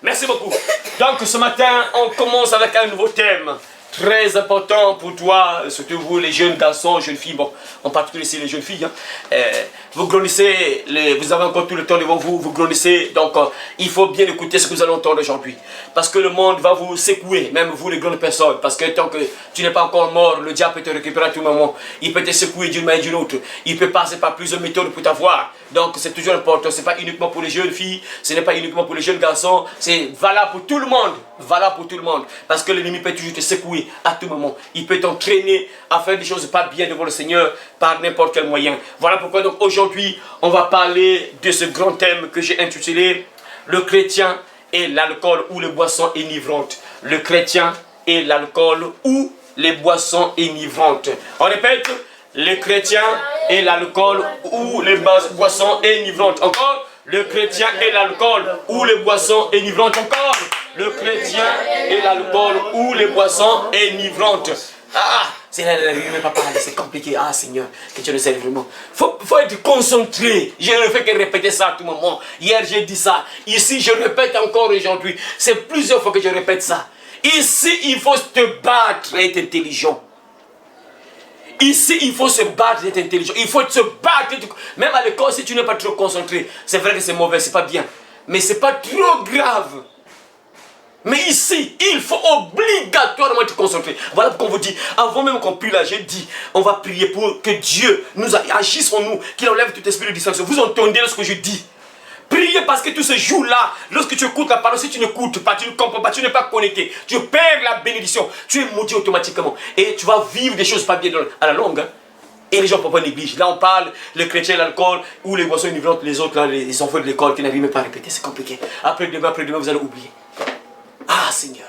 Merci beaucoup. Donc ce matin, on commence avec un nouveau thème. Très important pour toi, surtout vous les jeunes garçons, jeunes filles, bon, en particulier ici les jeunes filles. Hein. Vous grandissez, vous avez encore tout le temps devant vous, vous grandissez, donc il faut bien écouter ce que vous allez entendre aujourd'hui. Parce que le monde va vous secouer, même vous les grandes personnes, parce que tant que tu n'es pas encore mort, le diable peut te récupérer à tout moment. Il peut te secouer d'une manière ou d'une autre. Il peut passer par plusieurs méthodes pour t'avoir. Donc c'est toujours important, ce n'est pas uniquement pour les jeunes filles, ce n'est pas uniquement pour les jeunes garçons, c'est valable pour tout le monde. Valable pour tout le monde. Parce que l'ennemi peut toujours te secouer à tout moment. Il peut t'entraîner à faire des choses pas bien devant le Seigneur par n'importe quel moyen. Voilà pourquoi donc aujourd'hui, on va parler de ce grand thème que j'ai intitulé le chrétien et l'alcool ou les boissons enivrantes. Le chrétien et l'alcool ou les boissons enivrantes. On répète, le chrétien et l'alcool ou les boissons enivrantes. Encore, le chrétien et l'alcool ou les boissons enivrantes. Encore, le chrétien et l'alcool ou les boissons enivrantes. Ah, c'est là, c'est compliqué. Ah, Seigneur, que tu le sais vraiment. Faut être concentré. Je ne fais que répéter ça à tout moment. Hier, j'ai dit ça. Ici, je répète encore aujourd'hui. C'est plusieurs fois que je répète ça. Ici, il faut te battre et être intelligent. Ici, il faut se battre et être intelligent. Il faut se battre. Même à l'école, si tu n'es pas trop concentré, c'est vrai que c'est mauvais, c'est pas bien. Mais c'est pas trop grave. Mais ici, il faut obligatoirement être concentré. Voilà pourquoi on vous dit, avant même qu'on prie là, j'ai dit, on va prier pour que Dieu nous agisse en nous, qu'il enlève tout esprit de distraction. Vous entendez ce que je dis? Priez parce que tout ce jour-là, lorsque tu écoutes la parole, si tu n'écoutes pas, tu ne comprends pas, tu n'es pas connecté, tu perds la bénédiction, tu es maudit automatiquement. Et tu vas vivre des choses pas bien à la longue. Hein. Et les gens ne peuvent pas négliger. Là, on parle, le chrétien, l'alcool, ou les boissons enivrantes, les autres, là, les enfants de l'école qui n'arrivent même pas à répéter. C'est compliqué. Après-demain, vous allez oublier. Ah, Seigneur.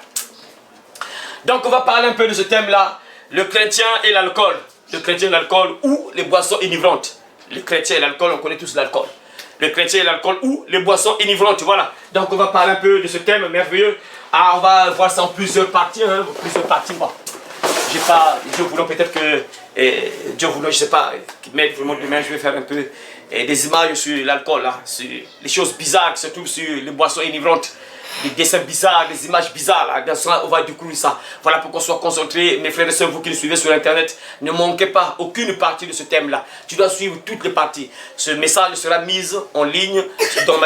Donc, on va parler un peu de ce thème-là. Le chrétien et l'alcool. Le chrétien et l'alcool ou les boissons enivrantes. Le chrétien et l'alcool, on connaît tous l'alcool. Le chrétien et l'alcool ou les boissons enivrantes. Voilà. Donc, on va parler un peu de ce thème merveilleux. Ah, on va voir ça en plusieurs parties. Hein, plusieurs parties. Bon. J'ai pas... Dieu voulant peut-être que... Dieu voulant, je sais pas. Mais vraiment demain, je vais faire un peu des images sur l'alcool. Hein, sur les choses bizarres, surtout sur les boissons enivrantes. Des dessins bizarres, des images bizarres, là. Dans ça, on va découvrir ça. Voilà pourquoi sois concentré, mes frères et sœurs, vous qui le suivez sur Internet, ne manquez pas aucune partie de ce thème-là. Tu dois suivre toutes les parties. Ce message sera mis en ligne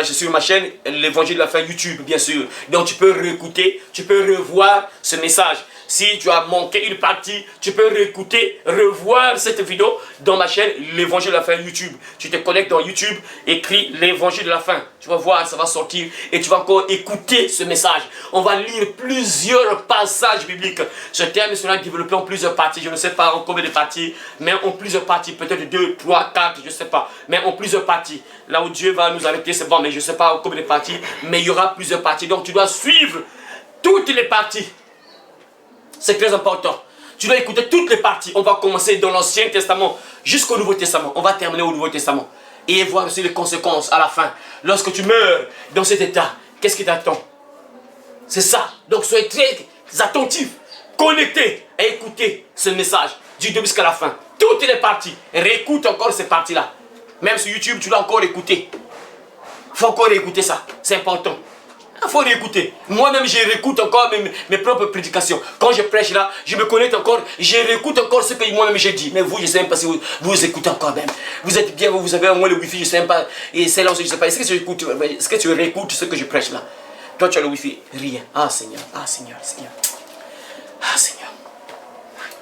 sur ma chaîne, l'Évangile de la fin YouTube, bien sûr. Donc tu peux réécouter, tu peux revoir ce message. Si tu as manqué une partie, tu peux réécouter, revoir cette vidéo dans ma chaîne, l'Évangile de la fin YouTube. Tu te connectes dans YouTube, écris l'Évangile de la fin. Tu vas voir, ça va sortir et tu vas encore écouter ce message. On va lire plusieurs passages bibliques. Ce thème sera développé en plusieurs parties. Je ne sais pas en combien de parties, mais en plusieurs parties. Peut-être 2, 3, 4, je ne sais pas. Mais en plusieurs parties. Là où Dieu va nous arrêter, c'est bon, mais je ne sais pas en combien de parties. Mais il y aura plusieurs parties. Donc tu dois suivre toutes les parties. C'est très important. Tu dois écouter toutes les parties. On va commencer dans l'Ancien Testament jusqu'au Nouveau Testament. On va terminer au Nouveau Testament. Et voir aussi les conséquences à la fin. Lorsque tu meurs dans cet état, qu'est-ce qui t'attend? C'est ça. Donc soyez très attentifs, connectés et écoutez ce message du début jusqu'à la fin. Toutes les parties. Et réécoute encore ces parties-là. Même sur YouTube, tu dois encore écouter. Il faut encore écouter ça. C'est important. Il faut réécouter. Moi-même, je réécoute encore mes propres prédications. Quand je prêche là, je me connecte encore, je réécoute encore ce que moi-même j'ai dit. Mais vous, je ne sais même pas si vous écoutez encore même. Vous êtes bien, vous avez au moins le wifi, je ne sais même pas. Et c'est là, je ne sais pas. Est-ce que tu réécoutes ce que je prêche là? Toi, tu as le wifi. Rien. Ah Seigneur, ah Seigneur, Seigneur. Ah Seigneur.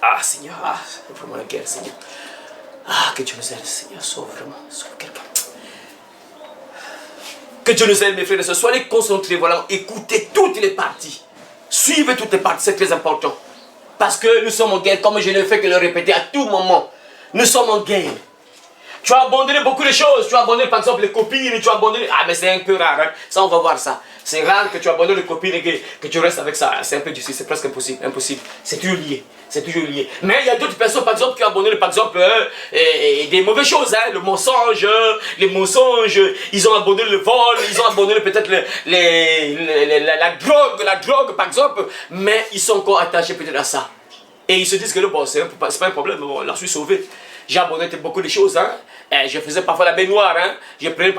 Ah Seigneur, ah, c'est vraiment la guerre, Seigneur. Ah, que Dieu nous aide, Seigneur, sauve vraiment, sauve quelqu'un. Que Dieu nous aide, mes frères et sœurs. Soyez concentrés, voilà, écoutez toutes les parties. Suivez toutes les parties, c'est très important. Parce que nous sommes en guerre, comme je ne fais que le répéter à tout moment. Nous sommes en guerre. Tu as abandonné beaucoup de choses. Tu as abandonné par exemple les copines, tu as abandonné... Ah mais c'est un peu rare, hein? Ça on va voir ça. C'est rare que tu abandonnes les copines et que tu restes avec ça. C'est un peu difficile, c'est presque impossible. Impossible. C'est toujours lié. C'est toujours lié. Mais il y a d'autres personnes par exemple qui ont abandonné par exemple des mauvaises choses. Hein? Le mensonge, les mensonges. Ils ont abandonné le vol, ils ont abandonné peut-être la drogue par exemple. Mais ils sont encore attachés peut-être à ça. Et ils se disent que bon, c'est pas un problème, bon, là je suis sauvé. j'ai abandonné beaucoup de choses. Hein. Je faisais parfois la baignoire, hein. Je prenais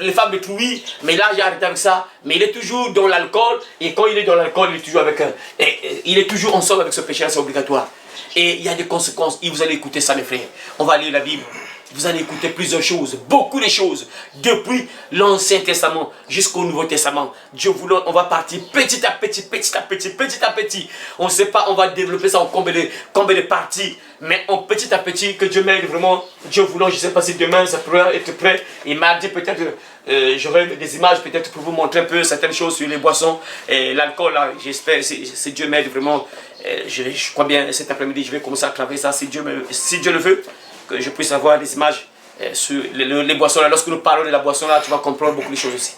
les femmes de Trouy, mais là j'ai arrêté avec ça. Mais il est toujours dans l'alcool, et quand il est dans l'alcool, il est toujours avec il est toujours ensemble avec ce péché-là, c'est obligatoire. Et il y a des conséquences, et vous allez écouter ça mes frères. On va lire la Bible. Vous allez écouter plusieurs choses, beaucoup de choses, depuis l'Ancien Testament jusqu'au Nouveau Testament. Dieu voulant, on va partir petit à petit, petit à petit, petit à petit. On ne sait pas, on va développer ça en combien de parties, mais en petit à petit, que Dieu m'aide vraiment. Dieu voulant, je ne sais pas si demain ça pourra être prêt. Et mardi peut-être, j'aurai des images peut-être pour vous montrer un peu certaines choses sur les boissons et l'alcool. J'espère, si Dieu m'aide vraiment, je crois bien cet après-midi, je vais commencer à travailler ça si Dieu le veut. Que je puisse avoir des images sur les boissons là. Lorsque nous parlons de la boisson là, tu vas comprendre beaucoup de choses aussi.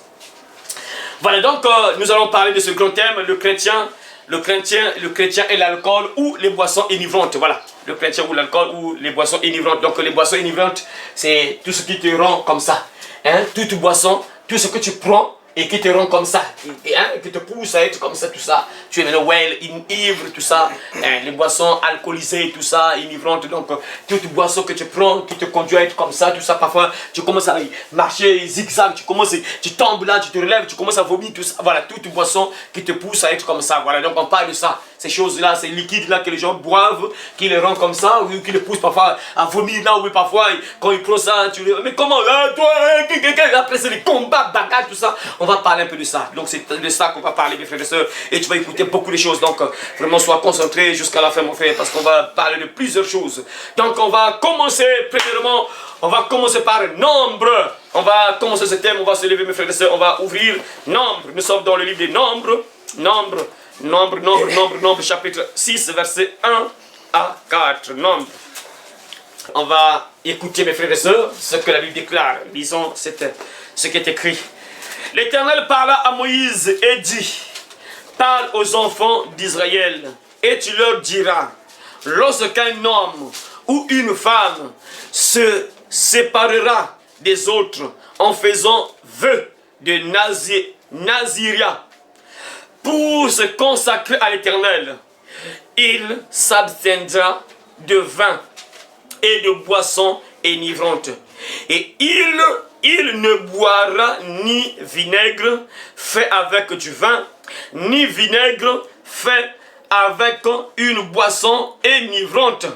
Voilà, donc nous allons parler de ce grand thème, le chrétien et l'alcool ou les boissons enivrantes. Voilà, le chrétien ou l'alcool ou les boissons enivrantes. Donc les boissons enivrantes, c'est tout ce qui te rend comme ça. Hein? Toute boisson, tout ce que tu prends et qui te rend comme ça, qui te pousse à être comme ça, tout ça. Tu es maintenant ivre, tout ça, les boissons alcoolisées, tout ça, enivrantes. Donc, toute boisson que tu prends, qui te conduit à être comme ça, tout ça. Parfois, tu commences à marcher zigzag, tu tombes là, tu te relèves, tu commences à vomir, tout ça. Voilà, toute boisson qui te pousse à être comme ça. Voilà, donc on parle de ça. Ces choses-là, ces liquides-là que les gens boivent, qui les rendent comme ça, ou qui les poussent parfois à vomir là, ou parfois, quand ils prennent ça, tu les... Mais comment là, toi, après c'est les combats, bagarres, tout ça. On va parler un peu de ça. Donc c'est de ça qu'on va parler, mes frères et sœurs. Et tu vas écouter beaucoup de choses. Donc vraiment, sois concentré jusqu'à la fin, mon frère, parce qu'on va parler de plusieurs choses. Donc on va commencer, premièrement, on va commencer par nombre. On va commencer ce thème, on va se lever, mes frères et sœurs, on va ouvrir nombre. Nous sommes dans le livre des nombres. Nombre, chapitre 6, verset 1 à 4. Nombre. On va écouter, mes frères et sœurs, ce que la Bible déclare. Lisons ce qui est écrit. L'Éternel parla à Moïse et dit, parle aux enfants d'Israël, et tu leur diras, lorsqu'un homme ou une femme se séparera des autres en faisant vœu de naziria, pour se consacrer à l'Éternel, il s'abstiendra de vin et de boissons enivrantes. Et il ne boira ni vinaigre fait avec du vin, ni vinaigre fait avec une boisson enivrante.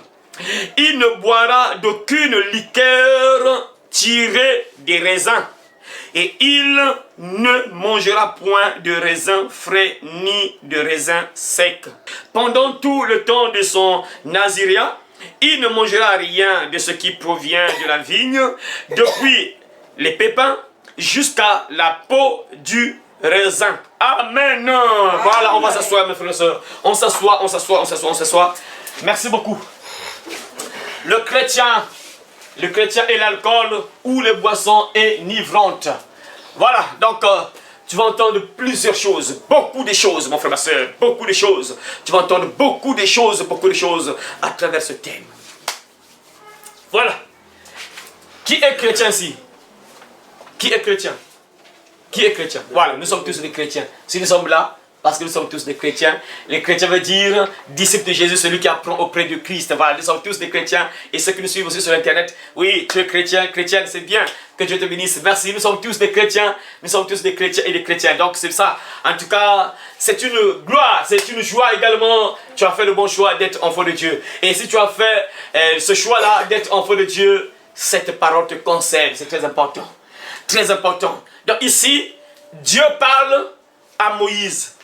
Il ne boira d'aucune liqueur tirée des raisins. Et il ne mangera point de raisin frais ni de raisin sec. Pendant tout le temps de son naziréat, il ne mangera rien de ce qui provient de la vigne, depuis les pépins jusqu'à la peau du raisin. Amen. Voilà, on va s'asseoir, mes frères et sœurs. On s'assoit. Merci beaucoup. Le chrétien et l'alcool ou les boissons enivrantes. Voilà, donc tu vas entendre plusieurs choses, beaucoup de choses, mon frère, ma soeur, beaucoup de choses. Tu vas entendre beaucoup de choses à travers ce thème. Voilà. Qui est chrétien ici? Qui est chrétien? Qui est chrétien? Voilà, nous sommes tous des chrétiens. Si nous sommes là, parce que nous sommes tous des chrétiens. Les chrétiens veut dire disciple de Jésus, celui qui apprend auprès de Christ. Voilà, nous sommes tous des chrétiens. Et ceux qui nous suivent aussi sur Internet, oui, tu es chrétien, chrétienne, c'est bien. Que Dieu te bénisse. Merci, nous sommes tous des chrétiens. Nous sommes tous des chrétiens et des chrétiens. Donc c'est ça. En tout cas, c'est une gloire, c'est une joie également. Tu as fait le bon choix d'être enfant de Dieu. Et si tu as fait ce choix-là d'être enfant de Dieu, cette parole te concerne. C'est très important. Très important. Donc ici, Dieu parle à Moïse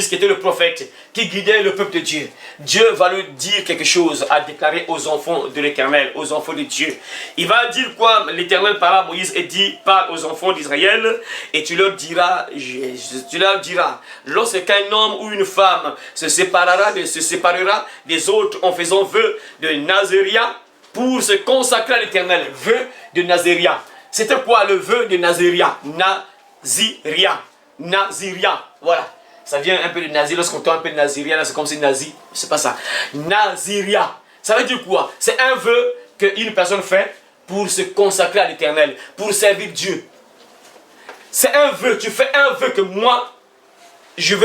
qui était le prophète, qui guidait le peuple de Dieu. Dieu va lui dire quelque chose à déclarer aux enfants de l'Éternel, aux enfants de Dieu. Il va dire quoi? L'Éternel parle à Moïse et dit, parle aux enfants d'Israël et tu leur diras, lorsqu'un homme ou une femme se séparera des autres en faisant vœu de Naziréat pour se consacrer à l'Éternel. Vœu de Naziréat. C'était quoi le vœu de Naziréat? Naziréat, voilà. Ça vient un peu de nazi, lorsqu'on entend un peu de Naziréat, c'est comme si nazi, c'est pas ça. Naziréat, ça veut dire quoi? C'est un vœu qu'une personne fait pour se consacrer à l'Éternel, pour servir Dieu. C'est un vœu, tu fais un vœu que moi, je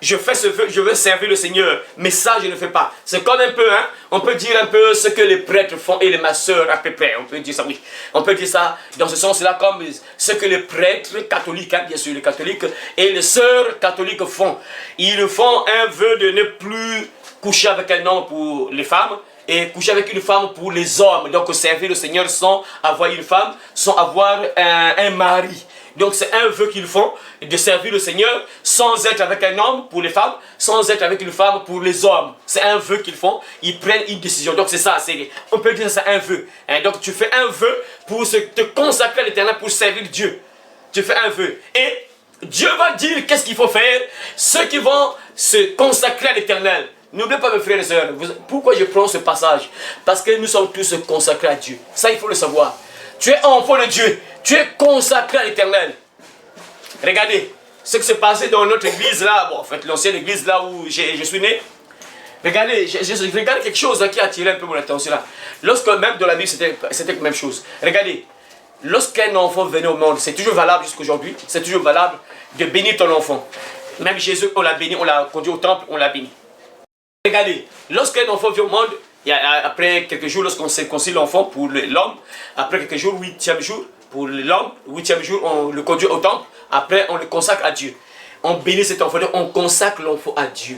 je fais ce vœu, je veux servir le Seigneur, mais ça je ne fais pas. C'est comme un peu, hein, on peut dire un peu ce que les prêtres font et les masseurs à peu près, on peut dire ça, oui. On peut dire ça dans ce sens-là comme ce que les prêtres catholiques, hein, bien sûr les catholiques, et les sœurs catholiques font. Ils font un vœu de ne plus coucher avec un homme pour les femmes, et coucher avec une femme pour les hommes. Donc servir le Seigneur sans avoir une femme, sans avoir un mari. Donc c'est un vœu qu'ils font, de servir le Seigneur sans être avec un homme pour les femmes, sans être avec une femme pour les hommes. C'est un vœu qu'ils font, ils prennent une décision. Donc c'est ça, on peut dire que c'est un vœu. Hein? Donc tu fais un vœu pour te consacrer à l'Éternel, pour servir Dieu. Tu fais un vœu. Et Dieu va dire qu'est-ce qu'il faut faire, ceux qui vont se consacrer à l'Éternel. N'oubliez pas mes frères et sœurs, pourquoi je prends ce passage? Parce que nous sommes tous consacrés à Dieu. Ça il faut le savoir. Tu es enfant de Dieu. Tu es consacré à l'Éternel. Regardez ce qui s'est passé dans notre église là, bon, en fait l'ancienne église là où je suis né. Regardez, je regarde quelque chose là, qui a attiré un peu mon attention là. Lorsque même dans la Bible c'était la même chose. Regardez, lorsqu'un enfant venait au monde, c'est toujours valable jusqu'à aujourd'hui, c'est toujours valable de bénir ton enfant. Même Jésus, on l'a béni, on l'a conduit au temple, on l'a béni. Regardez, lorsqu'un enfant vient au monde, après quelques jours, lorsqu'on circoncit l'enfant pour l'homme, après quelques jours, 8e jour, pour l'homme, 8e jour, on le conduit au temple, après on le consacre à Dieu. On bénit cet enfant, on consacre l'enfant à Dieu.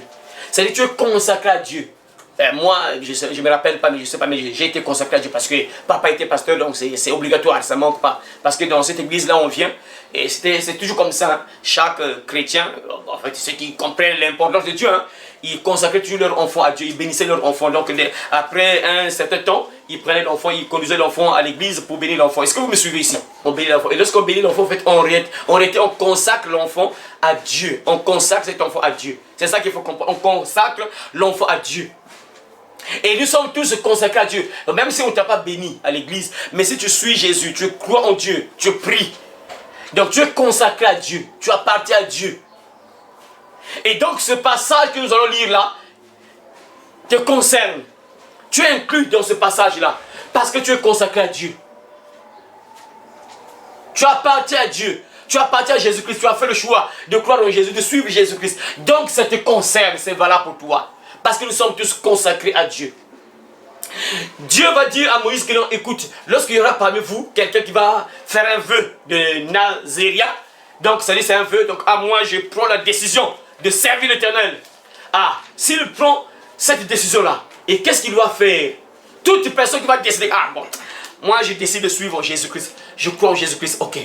C'est-à-dire que tu es consacré à Dieu. Moi, je ne me rappelle pas, mais je sais pas, mais j'ai été consacré à Dieu parce que papa était pasteur, donc c'est obligatoire, ça ne manque pas. Parce que dans cette église-là, on vient, et c'est toujours comme ça, hein. Chaque chrétien, en fait, ceux qui comprennent l'importance de Dieu, hein, ils consacraient toujours leur enfant à Dieu, ils bénissaient leur enfant. Donc après un certain temps, ils prenaient l'enfant, ils conduisaient l'enfant à l'église pour bénir l'enfant. Est-ce que vous me suivez ici? On bénit l'enfant. Et lorsqu'on bénit l'enfant, en fait, on consacre l'enfant à Dieu. On consacre cet enfant à Dieu. C'est ça qu'il faut comprendre. On consacre l'enfant à Dieu. Et nous sommes tous consacrés à Dieu. Même si on ne t'a pas béni à l'église, mais si tu suis Jésus, tu crois en Dieu, tu pries. Donc tu es consacré à Dieu, tu appartiens à Dieu. Et donc ce passage que nous allons lire là, te concerne. Tu es inclus dans ce passage-là, parce que tu es consacré à Dieu. Tu appartiens à Dieu. Tu appartiens à Jésus-Christ. Tu as fait le choix de croire en Jésus, de suivre Jésus-Christ. Donc ça te concerne, c'est valable pour toi. Parce que nous sommes tous consacrés à Dieu. Dieu va dire à Moïse que non, écoute, lorsqu'il y aura parmi vous quelqu'un qui va faire un vœu de Naziria, donc ça dit c'est un vœu, donc à moi je prends la décision de servir l'Éternel. Ah, s'il prend cette décision-là, et qu'est-ce qu'il doit faire? Toute personne qui va décider, ah bon, moi je décide de suivre Jésus-Christ, je crois en Jésus-Christ, ok.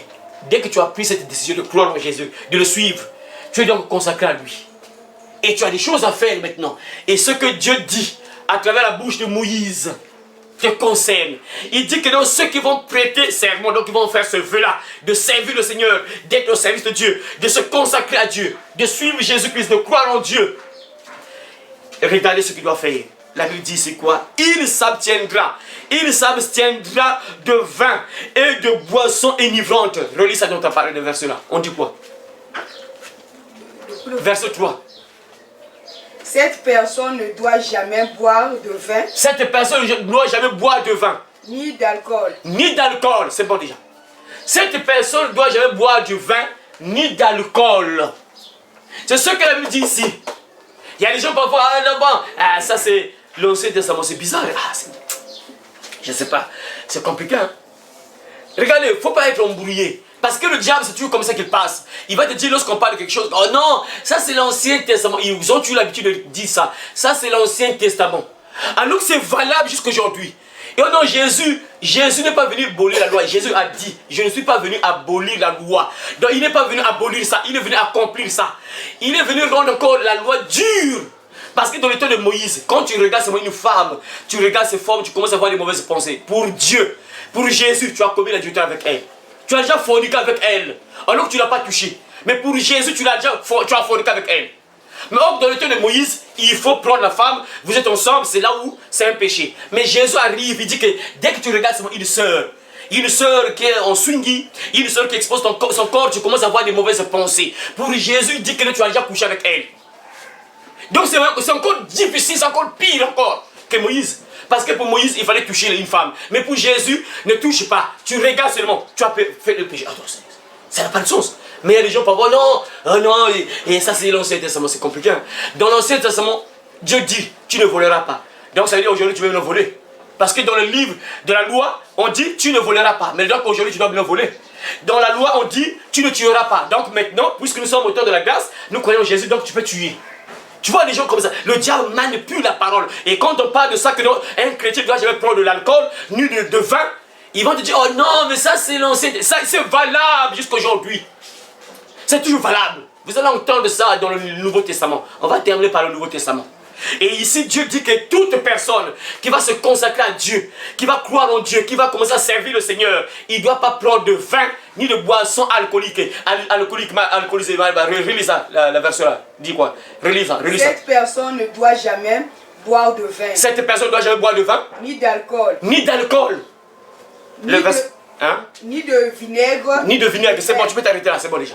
Dès que tu as pris cette décision de croire en Jésus, de le suivre, tu es donc consacré à lui. Et tu as des choses à faire maintenant. Et ce que Dieu dit à travers la bouche de Moïse te concerne. Il dit que donc ceux qui vont prêter serment, donc ils vont faire ce vœu-là, de servir le Seigneur, d'être au service de Dieu, de se consacrer à Dieu, de suivre Jésus-Christ, de croire en Dieu. Et regardez ce qu'il doit faire. La Bible dit c'est quoi? Il s'abstiendra. Il s'abstiendra de vin et de boissons enivrantes. Relis ça dont tu as parlé de verset-là. On dit quoi? Verset 3. Cette personne ne doit jamais boire de vin. Cette personne ne doit jamais boire de vin. Ni d'alcool. Ni d'alcool, c'est bon déjà. Cette personne ne doit jamais boire du vin, ni d'alcool. C'est ce que la Bible dit ici. Il y a des gens parfois, ah non, bon, ah, ça c'est l'Ancien Testament, c'est bizarre. Ah, je ne sais pas, c'est compliqué. Hein? Regardez, il ne faut pas être embrouillé. Parce que le diable, c'est toujours comme ça qu'il passe. Il va te dire lorsqu'on parle de quelque chose, oh non, ça c'est l'Ancien Testament. Ils ont eu l'habitude de dire ça. Ça c'est l'Ancien Testament. Alors que c'est valable jusqu'aujourd'hui. Et oh non, Jésus n'est pas venu abolir la loi. Jésus a dit, je ne suis pas venu abolir la loi. Donc il n'est pas venu abolir ça, il est venu accomplir ça. Il est venu rendre encore la loi dure. Parce que dans le temps de Moïse, quand tu regardes seulement une femme, tu regardes ses formes, tu commences à avoir des mauvaises pensées. Pour Dieu, pour Jésus, tu as commis l'adultère avec elle. Tu as déjà forniqué avec elle, alors que tu ne l'as pas touchée. Mais pour Jésus, tu as forniqué avec elle. Mais or, dans le temps de Moïse, il faut prendre la femme, vous êtes ensemble, c'est là où c'est un péché. Mais Jésus arrive, il dit que dès que tu regardes seulement une sœur qui est en swingy, une sœur qui expose son corps, tu commences à avoir des mauvaises pensées. Pour Jésus, il dit que tu as déjà couché avec elle. Donc c'est encore difficile, c'est encore pire encore que Moïse. Parce que pour Moïse, il fallait toucher une femme. Mais pour Jésus, ne touche pas. Tu regardes seulement. Tu as fait le péché. Attends, ça n'a pas de sens. Mais il y a des gens parfois, non, non, et ça c'est l'Ancien Testament, c'est compliqué. Hein. Dans l'Ancien Testament, Dieu dit, tu ne voleras pas. Donc ça veut dire aujourd'hui tu veux me voler. Parce que dans le livre de la loi, on dit, tu ne voleras pas. Mais donc aujourd'hui tu dois me voler. Dans la loi, on dit, tu ne tueras pas. Donc maintenant, puisque nous sommes au temps de la grâce, nous croyons en Jésus, donc tu peux tuer. Tu vois les gens comme ça, le diable manipule la parole. Et quand on parle de ça, que un chrétien ne doit jamais prendre de l'alcool, ni de vin, ils vont te dire, oh non, mais ça c'est l'ancien, ça c'est valable jusqu'à aujourd'hui. C'est toujours valable. Vous allez entendre ça dans le Nouveau Testament. On va terminer par le Nouveau Testament. Et ici, Dieu dit que toute personne qui va se consacrer à Dieu, qui va croire en Dieu, qui va commencer à servir le Seigneur, il ne doit pas prendre de vin ni de boisson alcoolique. Alcoolisée. Relis ça, la version là. Dis quoi? Relis ça. Cette personne ne doit jamais boire de vin. Cette personne ne doit jamais boire de vin. Ni d'alcool. Ni d'alcool. Ni de vinaigre. Ni de vinaigre. C'est bon, tu peux t'arrêter là, c'est bon déjà.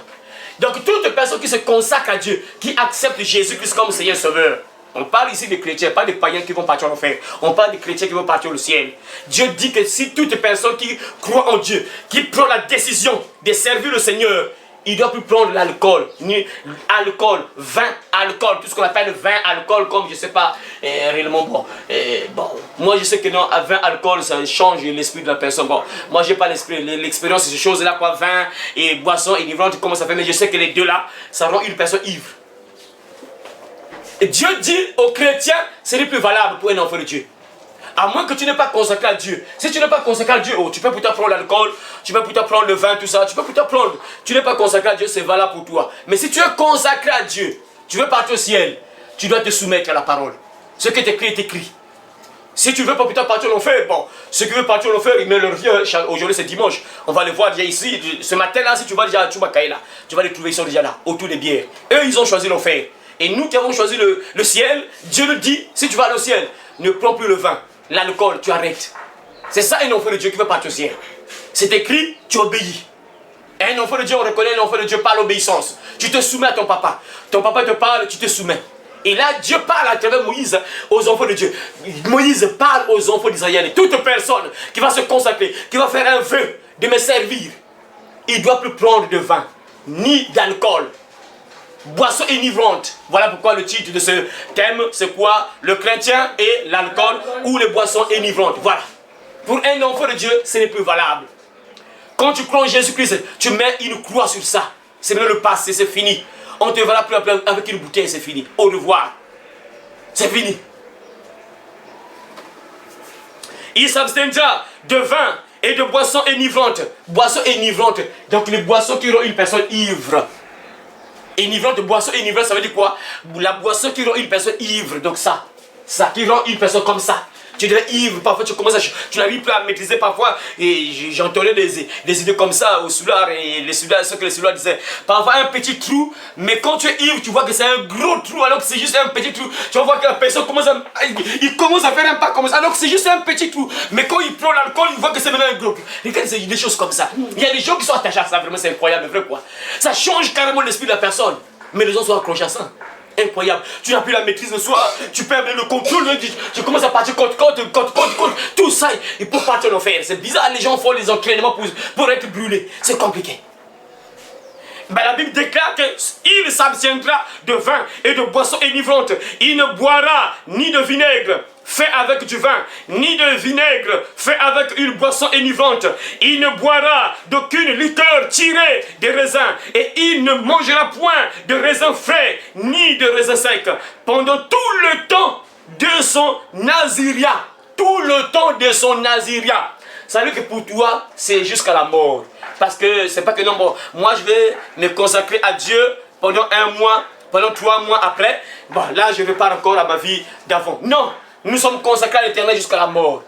Donc toute personne qui se consacre à Dieu, qui accepte Jésus-Christ comme Seigneur Sauveur, on parle ici des chrétiens, pas des païens qui vont partir en enfer. On parle des chrétiens qui vont partir au ciel. Dieu dit que si toute personne qui croit en Dieu, qui prend la décision de servir le Seigneur, il ne doit plus prendre l'alcool, ni alcool, vin, alcool, tout ce qu'on appelle vin, alcool, comme je ne sais pas, réellement bon. Moi je sais que non, vin, alcool, ça change l'esprit de la personne. Bon, moi je n'ai pas l'esprit, l'expérience, c'est ces choses-là, quoi, vin et boisson enivrante, comment ça fait, mais je sais que les deux là, ça rend une personne ivre. Et Dieu dit aux chrétiens, ce n'est plus valable pour un enfant de Dieu. À moins que tu n'aies pas consacré à Dieu. Si tu n'es pas consacré à Dieu, oh, tu peux plutôt prendre l'alcool, tu peux plutôt prendre le vin, tout ça, tu peux plutôt prendre. Tu n'es pas consacré à Dieu, c'est valable pour toi. Mais si tu es consacré à Dieu, tu veux partir au ciel, tu dois te soumettre à la parole. Ce qui est écrit est écrit. Si tu veux pas plutôt partir en enfer, bon, ceux qui veulent partir en enfer, ils me le reviennent. Aujourd'hui c'est dimanche, on va les voir déjà ici. Ce matin là, si tu vas déjà à Chubakaïla, tu vas les trouver, ils sont déjà là, autour des bières. Eux, ils ont choisi l'enfer. Et nous qui avons choisi le ciel, Dieu nous dit, si tu vas au ciel, ne prends plus le vin, l'alcool, tu arrêtes. C'est ça un enfant de Dieu qui veut partir au ciel. C'est écrit, tu obéis. Un enfant de Dieu, on reconnaît un enfant de Dieu par l'obéissance. Tu te soumets à ton papa. Ton papa te parle, tu te soumets. Et là, Dieu parle à travers Moïse aux enfants de Dieu. Moïse parle aux enfants d'Israël. Toute personne qui va se consacrer, qui va faire un vœu de me servir, il ne doit plus prendre de vin, ni d'alcool. Boisson enivrante. Voilà pourquoi le titre de ce thème, c'est quoi? Le chrétien et l'alcool ou les boissons enivrantes. Voilà. Pour un enfant de Dieu, ce n'est plus valable. Quand tu crois en Jésus-Christ, tu mets une croix sur ça. C'est maintenant le passé, c'est fini. On te verra plus avec une bouteille, c'est fini. Au revoir. C'est fini. Il s'abstiendra de vin et de boissons enivrantes. Boissons enivrantes. Donc les boissons qui rendent une personne ivre. Enivrante, boisson enivrante, ça veut dire quoi? La boisson qui rend une personne ivre, donc ça qui rend une personne comme ça. Tu deviens ivre, parfois tu commences à... Tu n'arrives plus à maîtriser parfois, et j'entendais des idées comme ça au soulard, et ce que les soulards disaient. Parfois un petit trou, mais quand tu es ivre, tu vois que c'est un gros trou, alors que c'est juste un petit trou. Tu vas voir que la personne commence à... Il commence à faire un pas comme ça, alors que c'est juste un petit trou. Mais quand il prend l'alcool, il voit que c'est maintenant un gros trou. Regarde, c'est des choses comme ça. Il y a des gens qui sont attachés à ça, vraiment c'est incroyable, vrai quoi. Ça change carrément l'esprit de la personne. Mais les gens sont accrochés à ça. Incroyable. Tu n'as plus la maîtrise de soi, tu perds le contrôle, tu commences à partir contre, tout ça, il faut partir en enfer. C'est bizarre, les gens font les entraînements pour être brûlés. C'est compliqué. Ben, la Bible déclare qu'il s'abstiendra de vin et de boissons enivrantes. Il ne boira ni de vinaigre fait avec du vin, ni de vinaigre fait avec une boisson enivrante. Il ne boira d'aucune liqueur tirée des raisins, et il ne mangera point de raisins frais, ni de raisins secs, pendant tout le temps de son naziria. Tout le temps de son naziria. Ça veut dire que pour toi, c'est jusqu'à la mort. Parce que c'est pas que non, bon, moi je vais me consacrer à Dieu pendant 1 mois, pendant 3 mois après. Bon, là je vais pas encore à ma vie d'avant. Non, nous sommes consacrés à l'éternel jusqu'à la mort.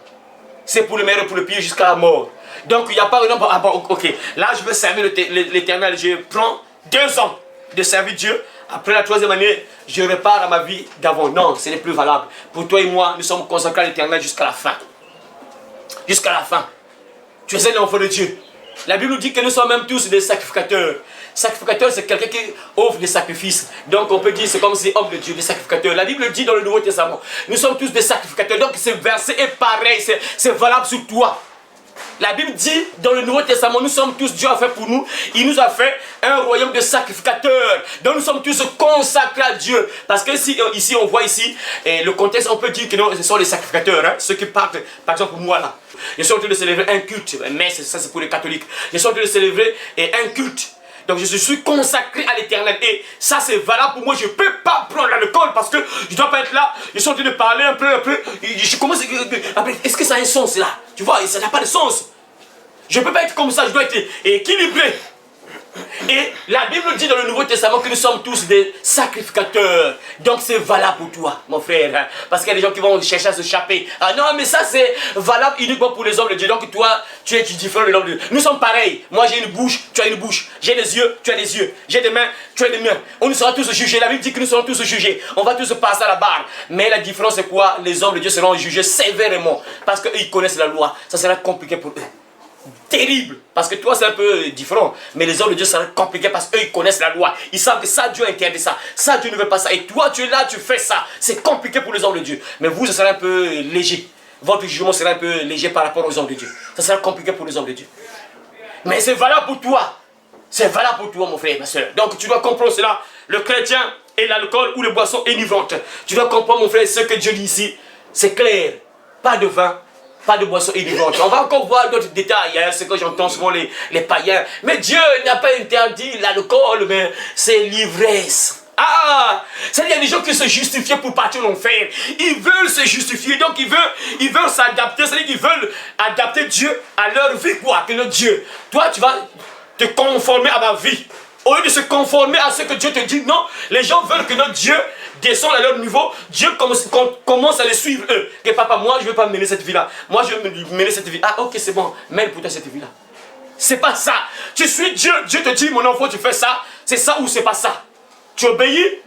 C'est pour le meilleur et pour le pire jusqu'à la mort. Donc il n'y a pas non, ah bon, ok, là je veux servir l'éternel. Je prends 2 ans de servir Dieu. Après la 3e année, je repars à ma vie d'avant. Non, ce n'est plus valable. Pour toi et moi, nous sommes consacrés à l'éternel jusqu'à la fin. Jusqu'à la fin. Tu es un enfant de Dieu. La Bible nous dit que nous sommes même tous des sacrificateurs. Sacrificateur, c'est quelqu'un qui offre des sacrifices. Donc on peut dire c'est comme si homme de Dieu, des sacrificateurs. La Bible dit dans le Nouveau Testament, nous sommes tous des sacrificateurs. Donc ce verset est pareil, c'est valable sur toi. La Bible dit dans le Nouveau Testament, nous sommes tous, Dieu a fait pour nous, il nous a fait un royaume de sacrificateurs. Donc nous sommes tous consacrés à Dieu. Parce que ici on voit ici, le contexte, on peut dire que non, ce sont les sacrificateurs, hein, ceux qui partent, par exemple moi là. Je suis en train de célébrer un culte, mais ça c'est pour les catholiques. Je suis en train de célébrer un culte. Donc je suis consacré à l'éternel. Et ça c'est valable pour moi. Je ne peux pas prendre l'alcool parce que je ne dois pas être là. Je suis en train de parler un peu. Je commence. Est-ce que ça a un sens là? Tu vois, ça n'a pas de sens. Je ne peux pas être comme ça. Je dois être équilibré. Et la Bible dit dans le Nouveau Testament que nous sommes tous des sacrificateurs. Donc c'est valable pour toi, mon frère. Parce qu'il y a des gens qui vont chercher à se échapper. Ah non, mais ça c'est valable uniquement pour les hommes de Dieu. Donc toi, tu es différent de l'homme de Dieu. Nous sommes pareils. Moi j'ai une bouche, tu as une bouche. J'ai des yeux, tu as des yeux. J'ai des mains, tu as des mains. On nous sera tous jugés. La Bible dit que nous serons tous jugés. On va tous passer à la barre. Mais la différence c'est quoi? Les hommes de Dieu seront jugés sévèrement. Parce qu'ils connaissent la loi. Ça sera compliqué pour eux. Terrible, parce que toi c'est un peu différent, mais les hommes de Dieu ça va être compliqué parce qu'eux ils connaissent la loi, ils savent que ça Dieu interdit ça, ça Dieu ne veut pas ça, et toi tu es là, tu fais ça, c'est compliqué pour les hommes de Dieu, mais vous ça sera un peu léger, votre jugement sera un peu léger par rapport aux hommes de Dieu, ça sera compliqué pour les hommes de Dieu, mais c'est valable pour toi, c'est valable pour toi mon frère, ma soeur, donc tu dois comprendre cela, le chrétien et l'alcool ou les boissons enivrante, tu dois comprendre mon frère ce que Dieu dit ici, c'est clair, pas de vin, pas de boisson enivrante. On va encore voir d'autres détails, hein, ce que j'entends souvent les païens. Mais Dieu n'a pas interdit l'alcool, mais c'est l'ivresse. Ah, c'est-à-dire il y a des gens qui se justifient pour partir en enfer. Ils veulent se justifier, donc ils veulent s'adapter, c'est-à-dire qu'ils veulent adapter Dieu à leur vie, quoi, que notre Dieu. Toi, tu vas te conformer à ma vie. Au lieu de se conformer à ce que Dieu te dit, non, les gens veulent que notre Dieu descende à leur niveau. Dieu commence à les suivre eux. Que papa, moi je ne veux pas mener cette vie-là. Moi je veux mener cette vie. Ah ok, c'est bon, mène pour toi cette vie-là. C'est pas ça. Tu suis Dieu. Dieu te dit, mon enfant, tu fais ça. C'est ça ou c'est pas ça. Tu obéis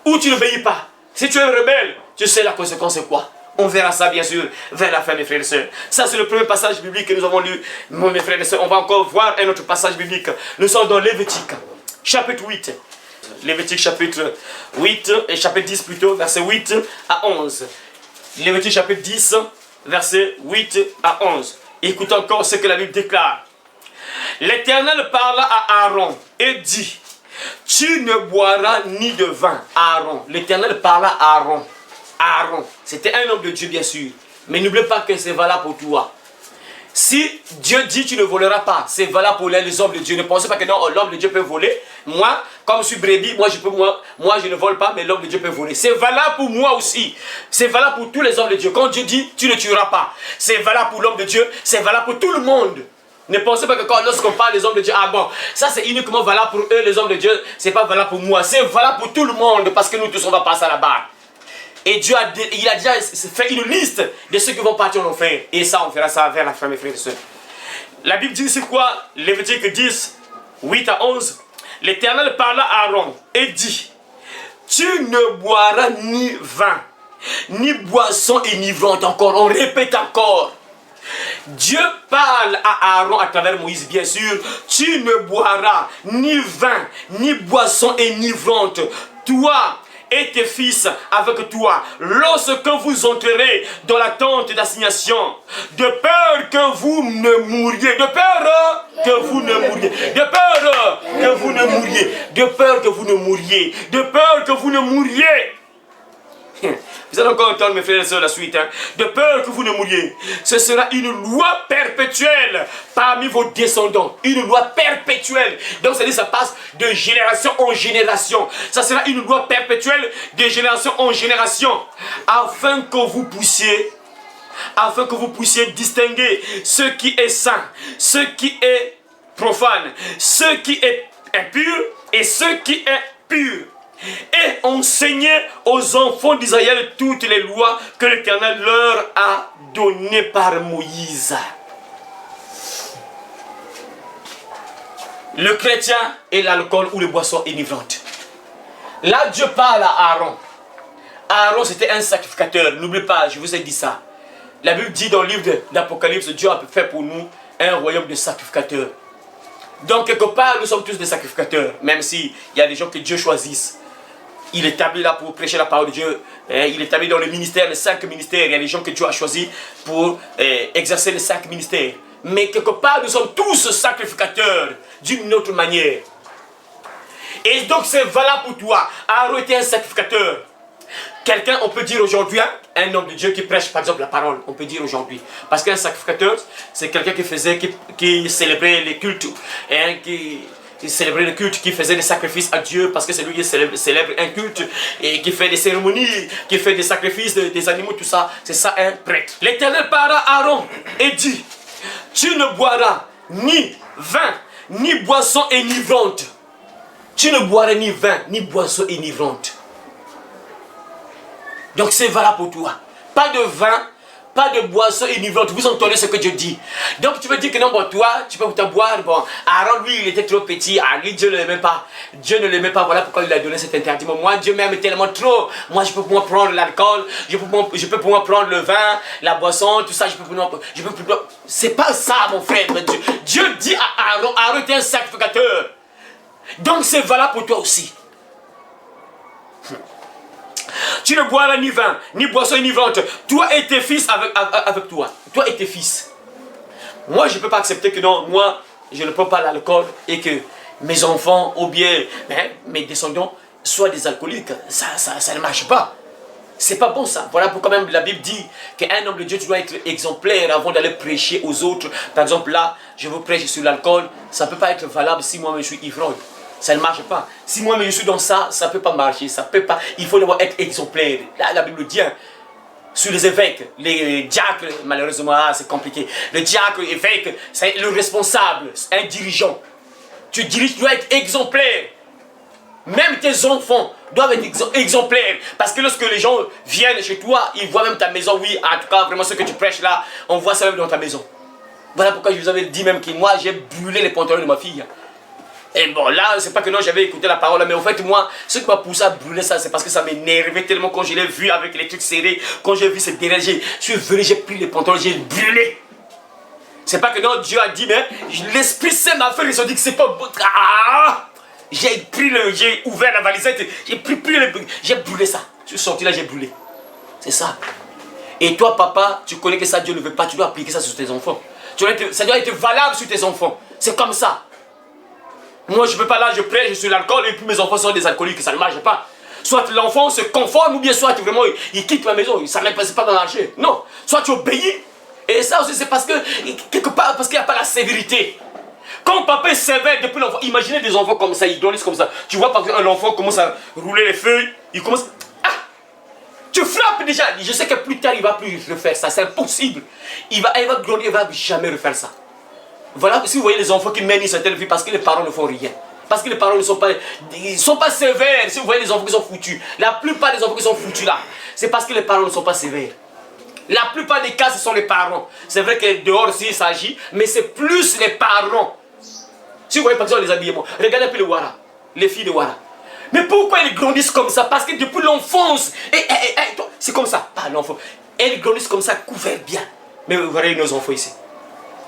ou tu n'obéis pas. Si tu es rebelle, tu sais la conséquence c'est quoi. On verra ça bien sûr vers la fin, mes frères et sœurs. Ça c'est le premier passage biblique que nous avons lu, mes frères et sœurs. On va encore voir un autre passage biblique. Nous sommes dans Lévitique, chapitre 8. Lévitique chapitre 8, et chapitre 10 plutôt, verset 8 à 11. Lévitique chapitre 10, verset 8 à 11. Écoute encore ce que la Bible déclare. L'Éternel parla à Aaron et dit, tu ne boiras ni de vin. Aaron, l'Éternel parla à Aaron. Aaron, c'était un homme de Dieu bien sûr, mais n'oublie pas que c'est valable pour toi. Si Dieu dit tu ne voleras pas, c'est valable pour les hommes de Dieu. Ne pensez pas que non, l'homme de Dieu peut voler. Moi, comme je suis brebis, moi je ne vole pas, mais l'homme de Dieu peut voler. C'est valable pour moi aussi. C'est valable pour tous les hommes de Dieu. Quand Dieu dit tu ne tueras pas, c'est valable pour l'homme de Dieu, c'est valable pour tout le monde. Ne pensez pas que lorsqu'on parle des hommes de Dieu, ah bon, ça c'est uniquement valable pour eux, les hommes de Dieu, c'est pas valable pour moi. C'est valable pour tout le monde parce que nous tous on va passer à la barre. Et Dieu a déjà fait une liste de ceux qui vont partir en enfer. Et ça, on fera ça vers la fin, mes frères et sœurs. La Bible dit c'est quoi? Lévitique 10, 8 à 11. L'Éternel parla à Aaron et dit, tu ne boiras ni vin, ni boisson enivrante. Encore, on répète encore. Dieu parle à Aaron à travers Moïse, bien sûr. Tu ne boiras ni vin, ni boisson enivrante. Toi et tes fils avec toi, lorsque vous entrerez dans la tente d'assignation, de peur que vous ne mouriez, de peur que vous ne mouriez, de peur que vous ne mouriez, de peur que vous ne mouriez, de peur que vous ne mouriez. Vous allez encore entendre mes frères et sœurs la suite, hein? De peur que vous ne mouriez. Ce sera une loi perpétuelle parmi vos descendants. Une loi perpétuelle. Donc ça dit ça passe de génération en génération. Ça sera une loi perpétuelle de génération en génération. Afin que vous puissiez distinguer ce qui est saint, ce qui est profane, ce qui est impur et ce qui est pur. Et enseigner aux enfants d'Israël toutes les lois que l'Éternel leur a données par Moïse. Le chrétien et l'alcool ou les boissons enivrantes. Là, Dieu parle à Aaron. Aaron, c'était un sacrificateur. N'oubliez pas, je vous ai dit ça. La Bible dit dans le livre d'Apocalypse, Dieu a fait pour nous un royaume de sacrificateurs. Donc, quelque part, nous sommes tous des sacrificateurs, même s'il y a des gens que Dieu choisisse. Il est établi là pour prêcher la parole de Dieu. Il est établi dans le ministère, les 5 ministères. Il y a des gens que Dieu a choisis pour exercer les 5 ministères. Mais quelque part, nous sommes tous sacrificateurs d'une autre manière. Et donc c'est valable pour toi. Aaron était un sacrificateur. Quelqu'un, on peut dire aujourd'hui, hein, un homme de Dieu qui prêche par exemple la parole, on peut dire aujourd'hui. Parce qu'un sacrificateur, c'est quelqu'un qui célébrait les cultes, hein, qui célébrait le culte, qui faisait des sacrifices à Dieu, parce que c'est lui qui célèbre un culte, et qui fait des cérémonies, qui fait des sacrifices des animaux, tout ça. C'est ça un prêtre. L'Éternel parla à Aaron et dit, tu ne boiras ni vin, ni boisson enivrante. Tu ne boiras ni vin, ni boisson enivrante. Donc c'est valable pour toi. Pas de vin, pas de boisson enivrante. Vous entendez ce que Dieu dit. Donc tu veux dire que non, bon, toi, tu peux te boire. Bon, Aaron, lui, il était trop petit. Ah, lui, Dieu ne l'aimait pas. Dieu ne l'aimait pas. Voilà pourquoi il a donné cet interdit. Mais moi, Dieu m'aime tellement trop. Moi, je peux pouvoir prendre l'alcool. Je peux pouvoir prendre le vin, la boisson, tout ça. C'est pas ça, mon frère. Dieu dit à Aaron, Aaron était un sacrificateur. Donc c'est valable pour toi aussi. Tu ne boiras ni vin, ni boisson enivrante. Toi et tes fils avec toi. Toi et tes fils. Moi, je ne peux pas accepter que non, moi, je ne prends pas l'alcool et que mes enfants ou bien mes descendants soient des alcooliques. Ça ne marche pas. C'est pas bon ça. Voilà pourquoi même la Bible dit qu'un homme de Dieu, tu dois être exemplaire avant d'aller prêcher aux autres. Par exemple, là, je vous prêche sur l'alcool. Ça ne peut pas être valable si moi-même je suis ivrogne. Ça ne marche pas. Si moi-même je suis dans ça, ça ne peut pas marcher. Ça peut pas. Il faut d'abord être exemplaire. Là, la Bible dit, hein, sur les évêques, les diacres, malheureusement, c'est compliqué. Le diacre, évêque, c'est le responsable, un dirigeant. Tu diriges, tu dois être exemplaire. Même tes enfants doivent être exemplaires. Parce que lorsque les gens viennent chez toi, ils voient même ta maison. Oui, en tout cas, vraiment ce que tu prêches là, on voit ça même dans ta maison. Voilà pourquoi je vous avais dit même que moi, j'ai brûlé les pantalons de ma fille. Et bon, là, c'est pas que non, j'avais écouté la parole, mais en fait, moi, ce qui m'a poussé à brûler ça, c'est parce que ça m'énervait tellement quand je l'ai vu avec les trucs serrés. Quand j'ai vu cette derrière, je suis venu, j'ai pris les pantalons, j'ai brûlé. C'est pas que non, Dieu a dit, mais l'Esprit Saint m'a fait, ils ont dit que c'est pas bon. Ah! J'ai ouvert la valisette, j'ai brûlé ça. Je suis sorti là, j'ai brûlé. C'est ça. Et toi, papa, tu connais que ça, Dieu ne veut pas, tu dois appliquer ça sur tes enfants. Ça doit être valable sur tes enfants. C'est comme ça. Moi, je ne peux pas là, je prêche sur l'alcool et puis mes enfants sont des alcooliques, ça ne marche pas. Soit l'enfant se conforme ou bien soit vraiment il quitte la maison, ça ne passe pas dans l'archer. Non, soit tu obéis. Et ça aussi, c'est parce que, quelque part, parce qu'il n'y a pas la sévérité. Quand papa est sévère depuis l'enfant, imaginez des enfants comme ça, ils grandissent comme ça. Tu vois, par exemple, un enfant commence à rouler les feuilles, il commence. Ah! Tu frappes déjà. Je sais que plus tard, il ne va plus refaire ça, c'est impossible. Il va grandir, il ne va jamais refaire ça. Voilà, si vous voyez les enfants qui mènent une certaine vie parce que les parents ne font rien. Parce que les parents ne sont pas sévères. Si vous voyez les enfants qui sont foutus, la plupart des enfants qui sont foutus là, c'est parce que les parents ne sont pas sévères. La plupart des cas, ce sont les parents. C'est vrai que dehors aussi, il s'agit, mais c'est plus les parents. Si vous voyez par exemple les habillements, regardez un peu les Ouara, les filles de Ouara. Mais pourquoi elles grandissent comme ça? Parce que depuis l'enfance, c'est comme ça, pas l'enfant. Elles grandissent comme ça, couvertes bien. Mais vous voyez nos enfants ici.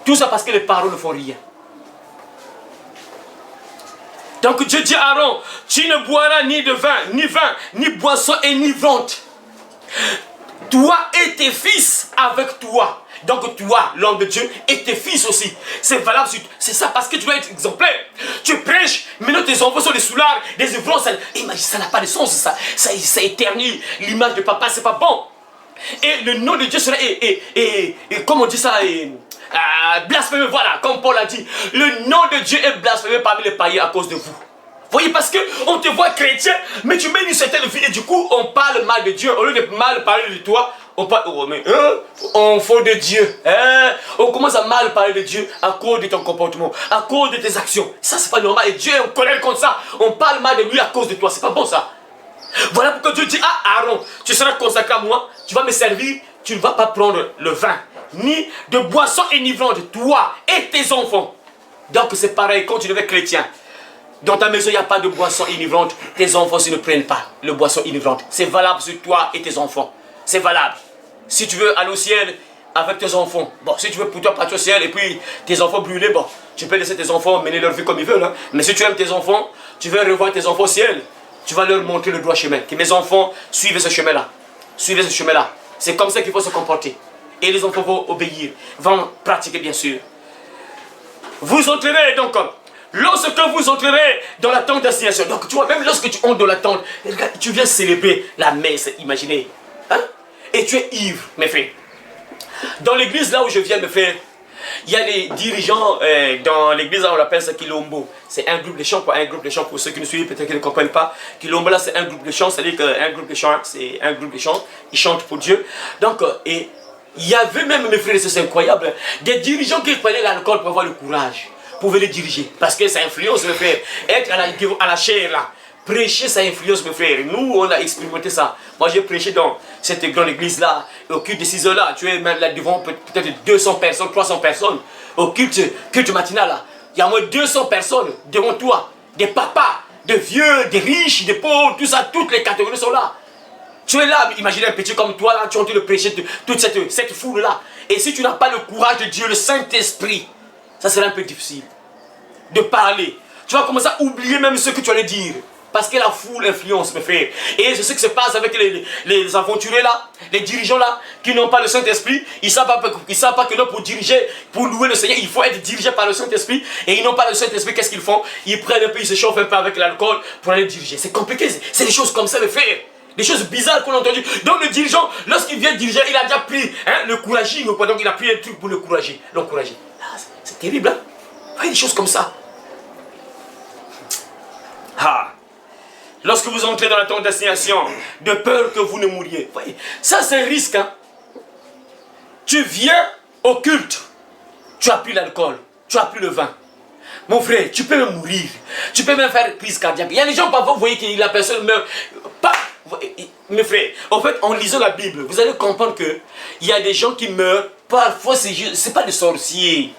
Tout ça parce que les parents ne font rien. Donc Dieu dit à Aaron, tu ne boiras ni de vin, ni boisson enivrante. Toi et tes fils avec toi. Donc toi, l'homme de Dieu, et tes fils aussi. C'est valable, c'est ça parce que tu dois être exemplaire. Tu prêches, maintenant tes enfants sont des soulards, des ivrons. Ça n'a pas de sens, ça éternue l'image de papa, c'est pas bon. Et le nom de Dieu sera, comme on dit ça, blasphémé, voilà, comme Paul a dit. Le nom de Dieu est blasphémé parmi les païens à cause de vous. Voyez, parce qu'on te voit chrétien, mais tu mets une certaine vie et du coup, on parle mal de Dieu. Au lieu de mal parler de toi, on parle, enfant de Dieu. On commence à mal parler de Dieu à cause de ton comportement, à cause de tes actions. Ça, c'est pas normal. Et Dieu est en colère contre ça. On parle mal de lui à cause de toi. C'est pas bon ça. Voilà pourquoi Dieu dit à Aaron, tu seras consacré à moi, tu vas me servir, tu ne vas pas prendre le vin, ni de boisson enivrante, toi et tes enfants. Donc c'est pareil, quand tu deviens chrétien, dans ta maison il n'y a pas de boisson enivrante, tes enfants ne prennent pas le boisson enivrante. C'est valable sur toi et tes enfants. C'est valable. Si tu veux aller au ciel avec tes enfants, bon, si tu veux pour toi partir au ciel et puis tes enfants brûlés, bon, tu peux laisser tes enfants mener leur vie comme ils veulent. Hein. Mais si tu aimes tes enfants, tu veux revoir tes enfants au ciel. Tu vas leur montrer le droit chemin. Que mes enfants suivent ce chemin-là. Suivez ce chemin-là. C'est comme ça qu'il faut se comporter. Et les enfants vont obéir, vont pratiquer bien sûr. vous entrerez donc, lorsque vous entrerez dans la tente d'assignation, donc tu vois, même lorsque tu entres dans la tente, regarde, tu viens célébrer la messe, imaginez, hein? Et tu es ivre, mes frères. Dans l'église là où je viens, mes frères, il y a des dirigeants dans l'église, on appelle ça Kilombo. C'est un groupe de chants, pour ceux qui ne suivent, peut-être qu'ils ne comprennent pas. Kilombo là, c'est un groupe de chants, c'est-à-dire qu'un groupe de chants, c'est un groupe de chants, ils chantent pour Dieu. Donc, et il y avait même, mes frères, c'est incroyable, des dirigeants qui prenaient l'alcool pour avoir le courage, pour venir diriger. Parce que ça influence, mes frères, être à la chair là. Prêcher, ça influence, mes frères. Nous, on a expérimenté ça. Moi, j'ai prêché dans cette grande église-là, au culte de 6 heures là. Tu es même là devant peut-être 200 personnes, 300 personnes. Au culte matinal là. Il y a au moins 200 personnes devant toi. Des papas, des vieux, des riches, des pauvres, tout ça, toutes les catégories sont là. Tu es là, imaginez un petit comme toi là, tu es en train de prêcher toute cette foule-là. Et si tu n'as pas le courage de Dieu, le Saint-Esprit, ça sera un peu difficile de parler. Tu vas commencer à oublier même ce que tu allais dire. Parce que la foule influence, mes frères. Et c'est ce qui se passe avec les aventuriers là, les dirigeants là, qui n'ont pas le Saint-Esprit. Ils ne savent pas que là, pour diriger, pour louer le Seigneur, il faut être dirigé par le Saint-Esprit. Et ils n'ont pas le Saint-Esprit, qu'est-ce qu'ils font? Ils prennent un peu, ils se chauffent un peu avec l'alcool pour aller diriger. C'est compliqué, c'est des choses comme ça, mes frères. Des choses bizarres qu'on a entendues. Donc le dirigeant, lorsqu'il vient diriger, il a déjà pris le couraging, donc il a pris un truc pour l'encourager. Ah, c'est terrible, hein? Voyez des choses comme ça. Ah! Lorsque vous entrez dans la tente d'assignation, de peur que vous ne mouriez. Voyez, ça c'est un risque. Hein? Tu viens au culte, tu as pris l'alcool, tu as pris le vin. Mon frère, tu peux même mourir. Tu peux même faire crise cardiaque. Il y a des gens, parfois, vous voyez que la personne meurt. Pas, mes frères, en fait, en lisant la Bible, vous allez comprendre qu'il y a des gens qui meurent. Parfois, c'est pas des sorciers.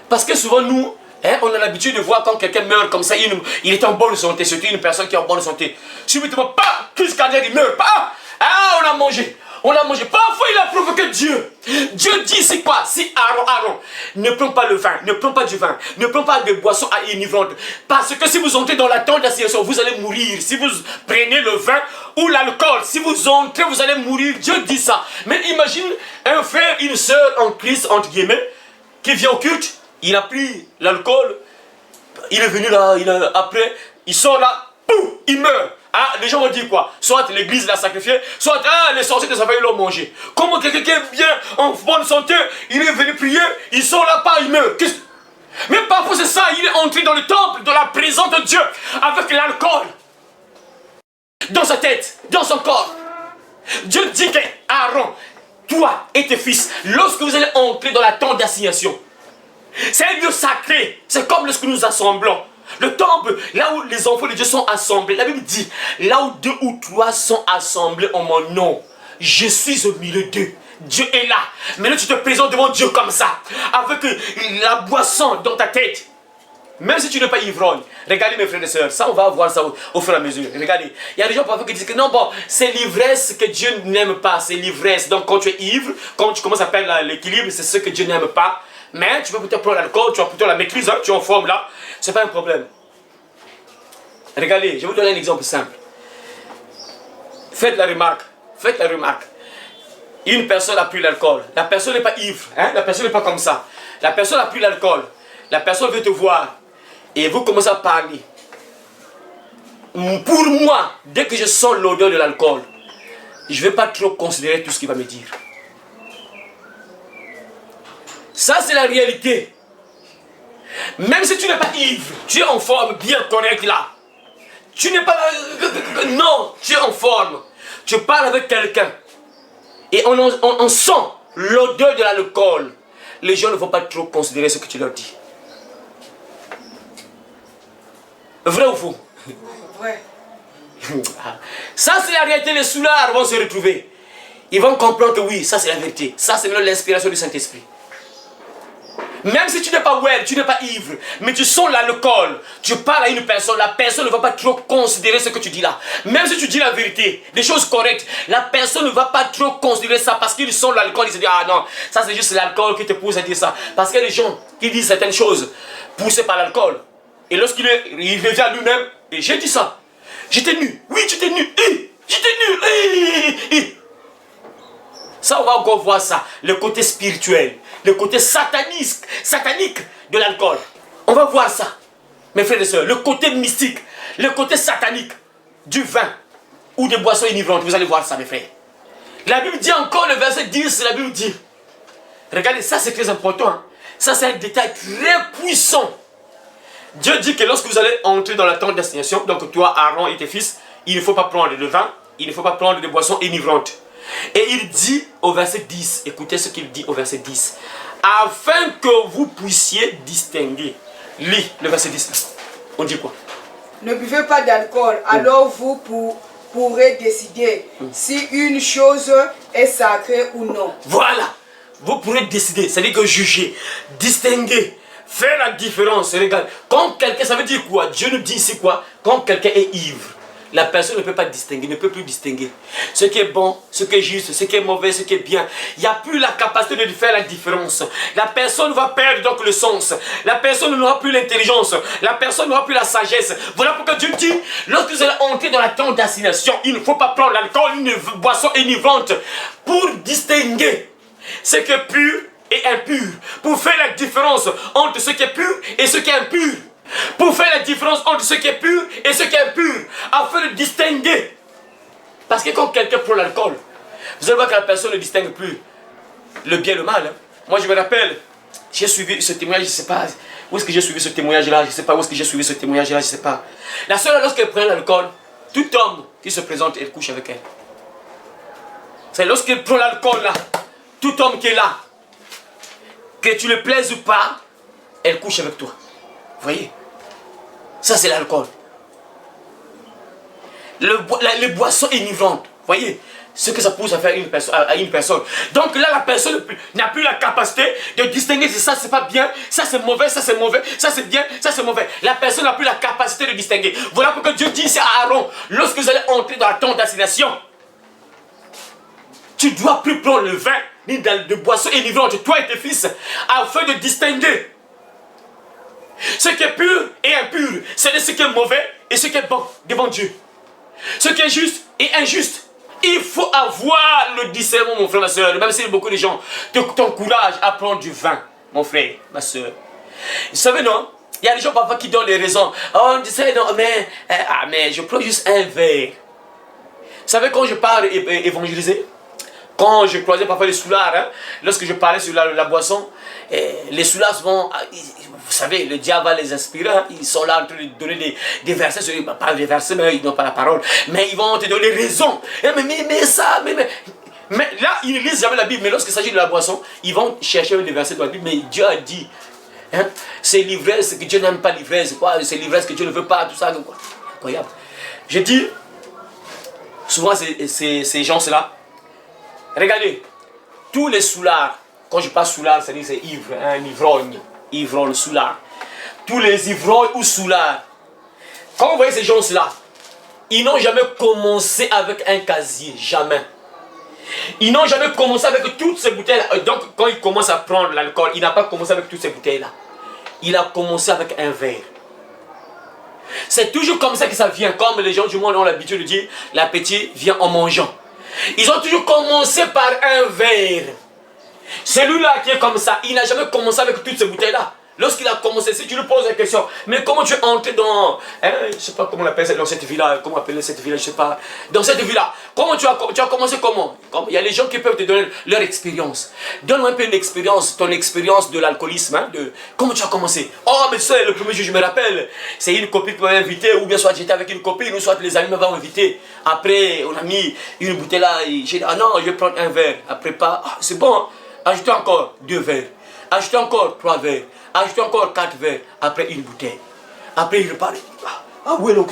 Parce que souvent, nous, on a l'habitude de voir quand quelqu'un meurt comme ça, il est en bonne santé, surtout une personne qui est en bonne santé. Subitement, pas, crise cardiaque, il meurt, pas. Ah, on a mangé. Parfois, il a provoqué Dieu. Dieu dit, c'est quoi? Si Aaron, ne prends pas le vin, ne prends pas du vin, ne prends pas de boissons enivrantes. Parce que si vous entrez dans la tente d'assignation, vous allez mourir. Si vous prenez le vin ou l'alcool, si vous entrez, vous allez mourir. Dieu dit ça. Mais imagine un frère, une soeur en Christ, entre guillemets, qui vient au culte. Il a pris l'alcool, il est venu là, après, il sort là, pouf, il meurt. Ah, les gens vont dire quoi? Soit l'église l'a sacrifié, soit les sorciers de sa famille l'ont mangé. Comment quelqu'un qui est bien en bonne santé, il est venu prier, il sort là-bas, il meurt. Mais parfois c'est ça, il est entré dans le temple, dans la présence de Dieu, avec l'alcool. Dans sa tête, dans son corps. Dieu dit que Aaron, toi et tes fils, lorsque vous allez entrer dans la tente d'assignation, c'est un lieu sacré. C'est comme lorsque nous assemblons. Le temple, là où les enfants de Dieu sont assemblés. La Bible dit, là où 2 ou 3 sont assemblés en mon nom, je suis au milieu d'eux. Dieu est là. Maintenant tu te présentes devant Dieu comme ça, avec la boisson dans ta tête. Même si tu n'es pas ivrogne. Regardez mes frères et sœurs, ça on va voir ça au fur et à mesure. Regardez, il y a des gens parfois qui disent que non, bon, c'est l'ivresse que Dieu n'aime pas. C'est l'ivresse. Donc quand tu es ivre, quand tu commences à perdre l'équilibre, c'est ce que Dieu n'aime pas. Mais tu peux peut-être prendre l'alcool, tu as plutôt la maîtrise, hein, tu es en forme là, c'est pas un problème. Regardez, je vais vous donner un exemple simple. Faites la remarque. Une personne a pris l'alcool. La personne n'est pas ivre, hein, la personne n'est pas comme ça. La personne a pris l'alcool. La personne veut te voir. Et vous commencez à parler. Pour moi, dès que je sens l'odeur de l'alcool, je ne vais pas trop considérer tout ce qu'il va me dire. Ça, c'est la réalité. Même si tu n'es pas ivre, tu es en forme bien correcte là. Tu n'es pas... Non, tu es en forme. Tu parles avec quelqu'un. Et on sent l'odeur de l'alcool. Les gens ne vont pas trop considérer ce que tu leur dis. Vrai ou faux? Vrai. Ça, c'est la réalité. Les soulards vont se retrouver. Ils vont comprendre que oui, ça c'est la vérité. Ça, c'est l'inspiration du Saint-Esprit. Même si tu n'es pas well, tu n'es pas ivre, mais tu sens l'alcool, tu parles à une personne, la personne ne va pas trop considérer ce que tu dis là. Même si tu dis la vérité, des choses correctes, la personne ne va pas trop considérer ça parce qu'il sent l'alcool, il se dit ah non, ça c'est juste l'alcool qui te pousse à dire ça. Parce qu'il y a des gens qui disent certaines choses poussées par l'alcool. Et lorsqu'il revient à lui-même, et j'ai dit ça, j'étais nu, oui j'étais nu, j'étais nu, Ça on va encore voir ça, le côté spirituel. le côté satanique de l'alcool. On va voir ça, mes frères et sœurs, le côté mystique, le côté satanique du vin ou des boissons enivrantes. Vous allez voir ça, mes frères. La Bible dit encore, le verset 10, la Bible dit, regardez, ça c'est très important, hein. Ça c'est un détail très puissant. Dieu dit que lorsque vous allez entrer dans la tente d'assignation, donc toi, Aaron et tes fils, il ne faut pas prendre de vin, il ne faut pas prendre des boissons enivrantes. Et il dit au verset 10, écoutez ce qu'il dit au verset 10, afin que vous puissiez distinguer. Lis le verset 10. On dit quoi? Ne buvez pas d'alcool, alors vous pourrez décider si une chose est sacrée ou non. Voilà, vous pourrez décider, c'est-à-dire que juger, distinguer, faire la différence. Regarde, quand quelqu'un, ça veut dire quoi? Dieu nous dit ici quoi? Quand quelqu'un est ivre, la personne ne peut pas distinguer, ne peut plus distinguer ce qui est bon, ce qui est juste, ce qui est mauvais, ce qui est bien. Il n'y a plus la capacité de faire la différence. La personne va perdre donc le sens. La personne n'aura plus l'intelligence. La personne n'aura plus la sagesse. Voilà pourquoi Dieu dit, lorsque vous allez entrer dans la tente d'assignation, il ne faut pas prendre l'alcool, une boisson enivrante pour distinguer ce qui est pur et impur. Pour faire la différence entre ce qui est pur et ce qui est impur. Pour faire la différence entre ce qui est pur et ce qui est impur, afin de distinguer. Parce que quand quelqu'un prend l'alcool, vous allez voir que la personne ne distingue plus le bien et le mal. Hein. Moi je me rappelle, j'ai suivi ce témoignage, je ne sais pas où est-ce que j'ai suivi ce témoignage-là, je ne sais pas où est-ce que j'ai suivi ce témoignage-là, je ne sais pas. La seule, lorsqu'elle prend l'alcool, tout homme qui se présente, elle couche avec elle. C'est lorsqu'elle prend l'alcool là, tout homme qui est là, que tu le plaises ou pas, elle couche avec toi. Vous voyez? Ça c'est l'alcool. Les boissons enivrantes. Vous voyez? Ce que ça pousse à faire à une personne. Donc là, la personne n'a plus la capacité de distinguer si ça c'est pas bien, ça c'est mauvais, ça c'est mauvais, ça c'est bien, ça c'est mauvais. La personne n'a plus la capacité de distinguer. Voilà pourquoi Dieu dit c'est à Aaron, lorsque vous allez entrer dans la tente d'assignation, tu ne dois plus prendre le vin ni de boissons enivrantes, toi et tes fils, afin de distinguer ce qui est pur et impur, c'est ce qui est mauvais et ce qui est bon devant Dieu. Ce qui est juste et injuste. Il faut avoir le discernement, mon frère, ma soeur. Même si beaucoup de gens t'encouragent à prendre du vin, mon frère, ma soeur. Vous savez, non? Il y a des gens parfois qui donnent des raisons. Oh, tu sais, non, mais je prends juste un verre. Vous savez, quand je pars évangéliser, quand je croisais parfois les soulards, hein, lorsque je parlais sur la boisson, les soulards souvent, vous savez, le diable va les inspirer, hein, ils sont là en train de donner des versets, pas des versets, mais ils n'ont pas la parole, mais ils vont te donner raison. Mais là, ils ne lisent jamais la Bible, mais lorsqu'il s'agit de la boisson, ils vont chercher des versets dans la Bible, mais Dieu a dit, hein, c'est l'ivresse que Dieu n'aime pas, l'ivresse, c'est l'ivresse que Dieu ne veut pas, tout ça, quoi. Incroyable. Je dis, souvent ces gens-là, regardez, tous les soulards, quand je parle soulard, c'est-à-dire c'est ivre, un ivrogne, soulard. Tous les ivrognes ou soulards, quand vous voyez ces gens-là, ils n'ont jamais commencé avec un casier, jamais. Ils n'ont jamais commencé avec toutes ces bouteilles-là. Donc quand ils commencent à prendre l'alcool, il n'a pas commencé avec toutes ces bouteilles-là. Il a commencé avec un verre. C'est toujours comme ça que ça vient, comme les gens du monde ont l'habitude de dire, l'appétit vient en mangeant. Ils ont toujours commencé par un verre. Celui-là qui est comme ça, il n'a jamais commencé avec toutes ces bouteilles-là. Lorsqu'il a commencé, si tu lui poses la question, mais comment tu es entré dans, je ne sais pas comment on appelle ça, dans cette ville-là, comment appeler cette ville-là, je ne sais pas, dans cette ville-là, comment tu as commencé comment? Il y a les gens qui peuvent te donner leur expérience. Donne-moi un peu l'expérience, ton expérience de l'alcoolisme, hein, comment tu as commencé? Oh, mais tu sais, le premier jour, je me rappelle, c'est une copine qui m'avait invité, ou bien soit j'étais avec une copine, ou soit les amis m'avaient invité. Après, on a mis une bouteille là, et j'ai dit, ah non, je vais prendre un verre. Après, pas, ah, c'est bon, hein? Ajoutez encore 2 verres, ajoutez encore 3 verres. Ajoutez encore 4 verres, après une bouteille. Après il repart. Ah ouais, donc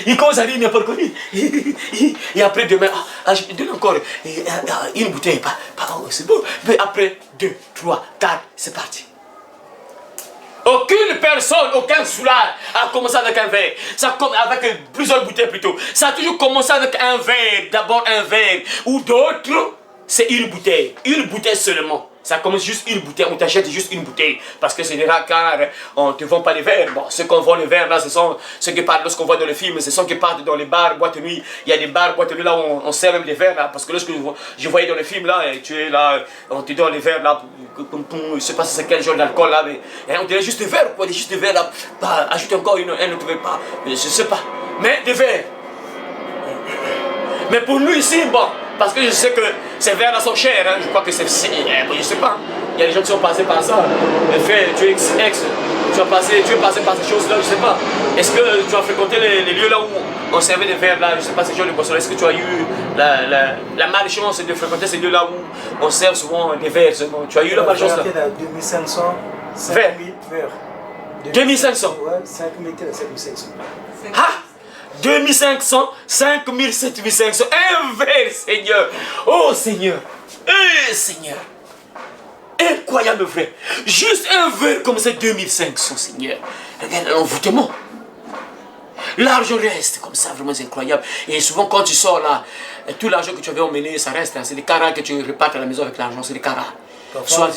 il commence à dire n'importe quoi. Et après demain, donne encore une bouteille. C'est bon. Mais après 2, 3, 4, c'est parti. Aucune personne, aucun soulard a commencé avec un verre. Ça commence avec plusieurs bouteilles plutôt. Ça a toujours commencé avec un verre. D'abord un verre. Ou d'autres, c'est une bouteille. Une bouteille seulement. Ça commence juste une bouteille, on t'achète juste une bouteille. Parce que c'est des rares car on ne te vend pas les verres. Bon, ceux qu'on vend les verres là, ce sont ceux qui partent lorsqu'on voit dans les films, ce sont ceux qui partent dans les bars, boîtes de nuit. Il y a des bars, boîtes de nuit là où on sert même des verres là. Parce que lorsque je voyais dans les films là, et tu es là, on te donne les verres là, je ne sais pas si c'est quel genre d'alcool là, mais on dirait juste des verres, quoi, juste des verres là. Bah, ajoute encore un autre verre, pas, je ne sais pas. Mais des verres. Mais pour nous ici, bon, parce que je sais que ces verres-là sont chers, hein, je crois que c'est... je sais pas, il y a des gens qui sont passés par ça. Le fait, tu es ex, tu es passé par ces choses-là, je sais pas. Est-ce que tu as fréquenté les lieux là où on servait des verres là, je sais pas, ces genres de boissons, est-ce que tu as eu la malchance de fréquenter ces lieux-là où on sert souvent des verres seulement? Tu as eu la malchance là? 2500, 5000 verres. 2500? Ouais, 5000 et 7500. Ah! 2500, 5000, 7500, un verre, Seigneur. Oh, Seigneur. Seigneur. Incroyable, frère. Juste un verre comme ça, 2500, Seigneur. Regarde, l'envoûtement. L'argent reste comme ça, vraiment, c'est incroyable. Et souvent, quand tu sors là, tout l'argent que tu avais emmené, ça reste. Hein. C'est des caras que tu repartes à la maison avec l'argent, c'est des caras. Parfois,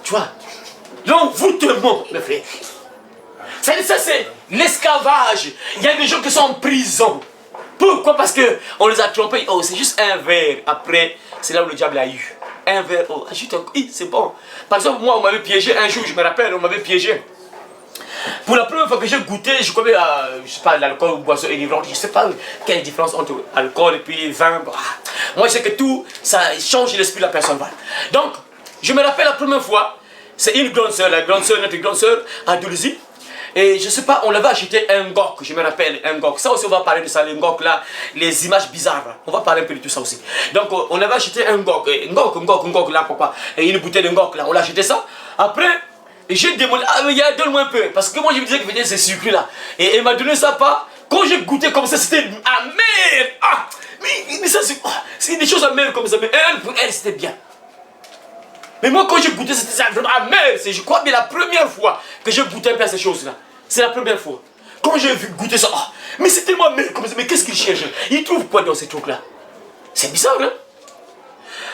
tu vois, l'envoûtement, mes frères. Ça c'est l'esclavage. Il y a des gens qui sont en prison. Pourquoi? Parce qu'on les a trompés. Oh, c'est juste un verre. Après, c'est là où le diable a eu. Un verre. Oh, ajoute un... c'est bon. Par exemple, moi, on m'avait piégé un jour, je me rappelle, on m'avait piégé. Pour la première fois que j'ai goûté, je connais, je sais pas, l'alcool ou boisson enivrante, je sais pas quelle est la différence entre alcool et puis vin. Moi, je sais que tout, ça change l'esprit de la personne. Voilà. Donc, je me rappelle la première fois, c'est une grande soeur, notre grande soeur, à Doulouzi. Et je sais pas, on avait acheté un ngok, je me rappelle, un ngok. Ça aussi, on va parler de ça, les ngok là, les images bizarres. Là. On va parler un peu de tout ça aussi. Donc, on avait acheté un ngok, ngok là, papa. Et une bouteille de ngok là, on a acheté ça. Après, j'ai demandé, ah, mais donne-moi un peu. Parce que moi, je me disais que c'est sucré là. Et il m'a donné ça pas. Quand j'ai goûté comme ça, c'était amer. Ah, mais ça, c'est des choses amères comme ça. Mais pour elle, c'était bien. Mais moi, quand j'ai goûté, c'était vraiment amer. C'est, je crois, mais la première fois que j'ai goûté un peu à ces choses-là. C'est la première fois. Quand j'ai goûté ça, oh, mais c'est tellement amer comme ça. Mais qu'est-ce qu'il cherche? Il trouve quoi dans ces trucs-là? C'est bizarre, hein?